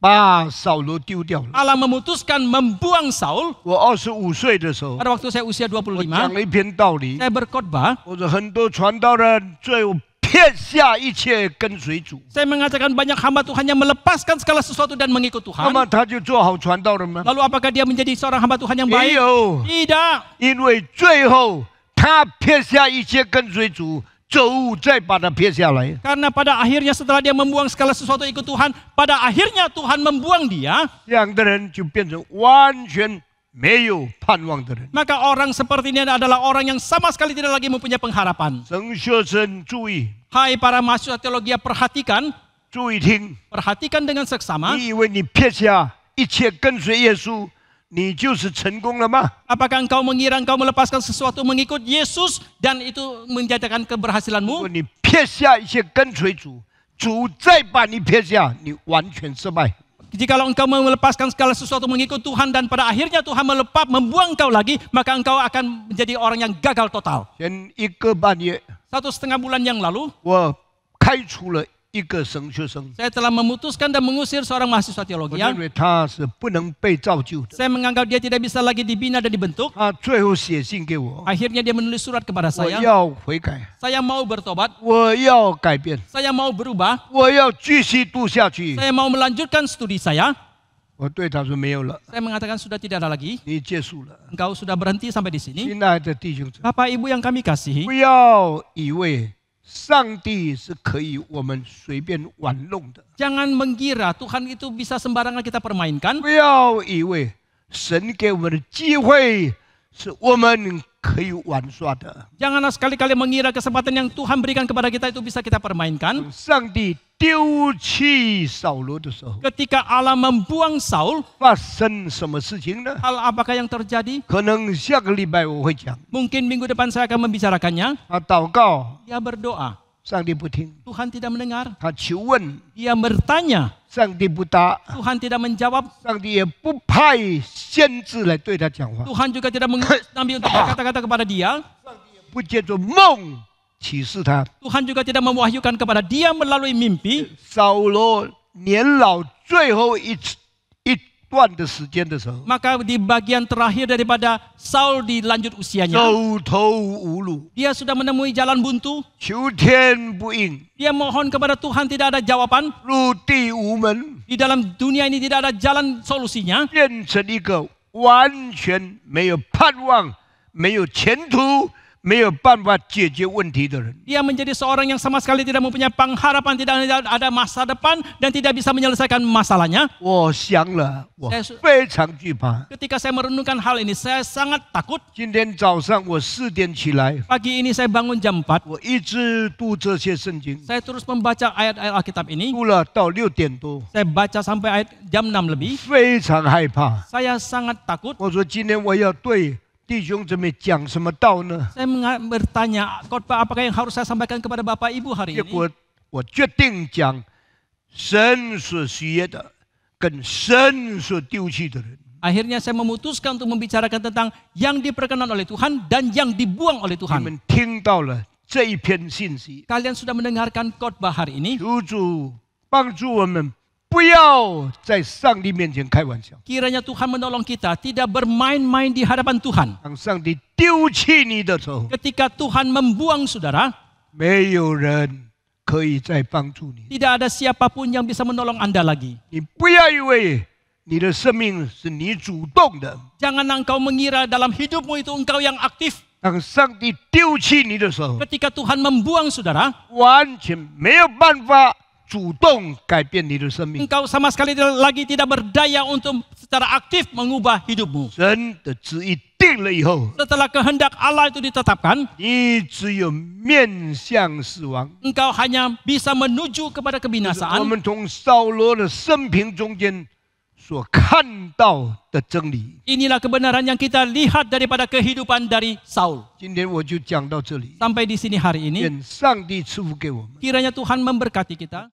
把扫罗丢掉了。 Allah memutuskan membuang Saul. 我25岁的时候， Pada waktu saya usia 我 25, 讲了一篇道理， saya berkhotbah. 我说很多传道人最后撇下一切跟随主， Saya mengatakan banyak hamba Tuhan yang melepaskan segala sesuatu dan mengikut 那 Tuhan. 么他就做好传道人吗？ Lalu apakah dia menjadi seorang hamba Tuhan yang 没 baik? 有， Tidak. 因为最后他撇下一切跟随主，主再把他撇下来。 Karena pada akhirnya setelah dia membuang segala sesuatu ikut Tuhan, pada akhirnya Tuhan membuang dia. 这样的人就变成完全没有盼望的人。 Maka orang seperti ini adalah orang yang sama sekali tidak lagi mempunyai pengharapan. 神学生注意， Hai para mahasiswa teologi, perhatikan, 注意听。 perhatikan dengan seksama. 你以为你撇下一切跟随耶稣，你就是成功了吗？ Apakah engkau mengira engkau melepaskan sesuatu mengikut Yesus dan itu menjadikan 如果 keberhasilanmu? 你撇下一切跟随主，主再把你撇下，你完全失败。 Jikalau engkau melepaskan segala sesuatu mengikut Tuhan dan pada akhirnya Tuhan membuang engkau lagi, maka engkau akan menjadi orang yang gagal total. 前1个半月， 1,5 bulan yang lalu, 我开除了一个神学生， saya telah memutuskan dan mengusir seorang mahasiswa 我 teologi. 认为他是不能被造就的。 Saya menganggap dia tidak bisa lagi dibina dan dibentuk. 他最后写信给我， Akhirnya dia menulis surat kepada 我 saya. 要悔改， Saya mau bertobat, 我要改变， saya mau berubah, 我要继续读下去。 saya mau melanjutkan studi saya. 我对他说没有了， Saya mengatakan sudah tidak ada lagi. 你结束了。 Engkau sudah berhenti sampai di sini. 亲爱的弟兄姊妹， Bapak Ibu yang kami kasihi, 不要以为上帝是可以我们随便玩弄的， jangan mengira Tuhan itu bisa sembarangan kita permainkan. 不要以为神给我们的机会是我们可以玩耍的。 Janganlah sekali-kali mengira kesempatan yang Tuhan berikan kepada kita itu bisa kita permainkan. 上帝丢弃扫罗的时候， Ketika Allah membuang Saul, 发生什么事情呢？ hal apakah yang terjadi? 可能下个礼拜我会讲。 Mungkin minggu depan saya akan membicarakannya. 他祷告， Dia berdoa, 上帝不听； Tuhan tidak mendengar. 他求问， Dia bertanya, 上帝不答； Tuhan tidak menjawab. 上帝也不派先知来对他讲话， Tuhan juga tidak mengutus nabi untuk berkata-kata kepada dia. 不借着梦启示他。 Tuhan juga tidak mewahyukan kepada dia melalui mimpi. 扫罗年老最后一段的时间的时候， Maka di bagian terakhir daripada Saul di lanjut usianya, 走投无路， dia sudah menemui jalan buntu. 求天不应， Dia mohon kepada Tuhan, tidak ada jawaban. 入地无门， Di dalam dunia ini tidak ada jalan solusinya. 变成一个完全没有盼望、没有前途、没有办法解决问题的人。 Dia menjadi seorang yang sama sekali tidak mempunyai pengharapan, tidak ada masa depan, dan tidak bisa menyelesaikan masalahnya. 我想了，我saya su- 非常惧怕。 Ketika saya merenungkan hal ini, saya sangat takut. 今天早上我4点起来， Pagi ini saya bangun jam 4. 我一直读这些圣经， Saya terus membaca ayat-ayat Alkitab ini. 读了到6点多， Saya baca sampai ayat jam 6 lebih. 非常害怕。 Saya sangat takut. 我说今天我要对弟兄姊妹讲什么道呢？ Saya bertanya, khotbah apakah yang harus saya sampaikan kepada Bapak Ibu hari 结 ini? 果我决定讲神所喜悦的，跟神所丢弃的人。 Akhirnya saya memutuskan untuk membicarakan tentang yang diperkenan oleh Tuhan dan yang dibuang oleh 你 Tuhan. 们听到了这一篇信息， Kalian sudah mendengarkan khotbah hari ini. 求主帮助我们，不要在上帝面前开玩笑。 Kiranya Tuhan menolong kita tidak bermain-main di hadapan Tuhan. 当上帝丢弃你的时候， Ketika Tuhan membuang saudara, 没有人可以再帮助你。 tidak ada siapapun yang bisa menolong Anda lagi. 你不要以为你的生命是你主动的。 Jangan engkau mengira dalam hidupmu itu engkau yang aktif. 当上帝丢弃你的时候， Ketika Tuhan membuang saudara, 完全没有办法主动改变你的生命。 engkau sama sekali lagi tidak berdaya untuk secara aktif mengubah hidupmu. 神的旨意定了以后， Setelah kehendak Allah itu ditetapkan, 你只有面向死亡。 engkau hanya bisa menuju kepada 我 kebinasaan. 们从扫罗的生平中间所看到的真理。 Inilah kebenaran yang kita lihat daripada kehidupan dari Saul. 今天我就讲到这里， Sampai di sini hari ini, 愿上帝赐福给我们。 kiranya Tuhan memberkati kita.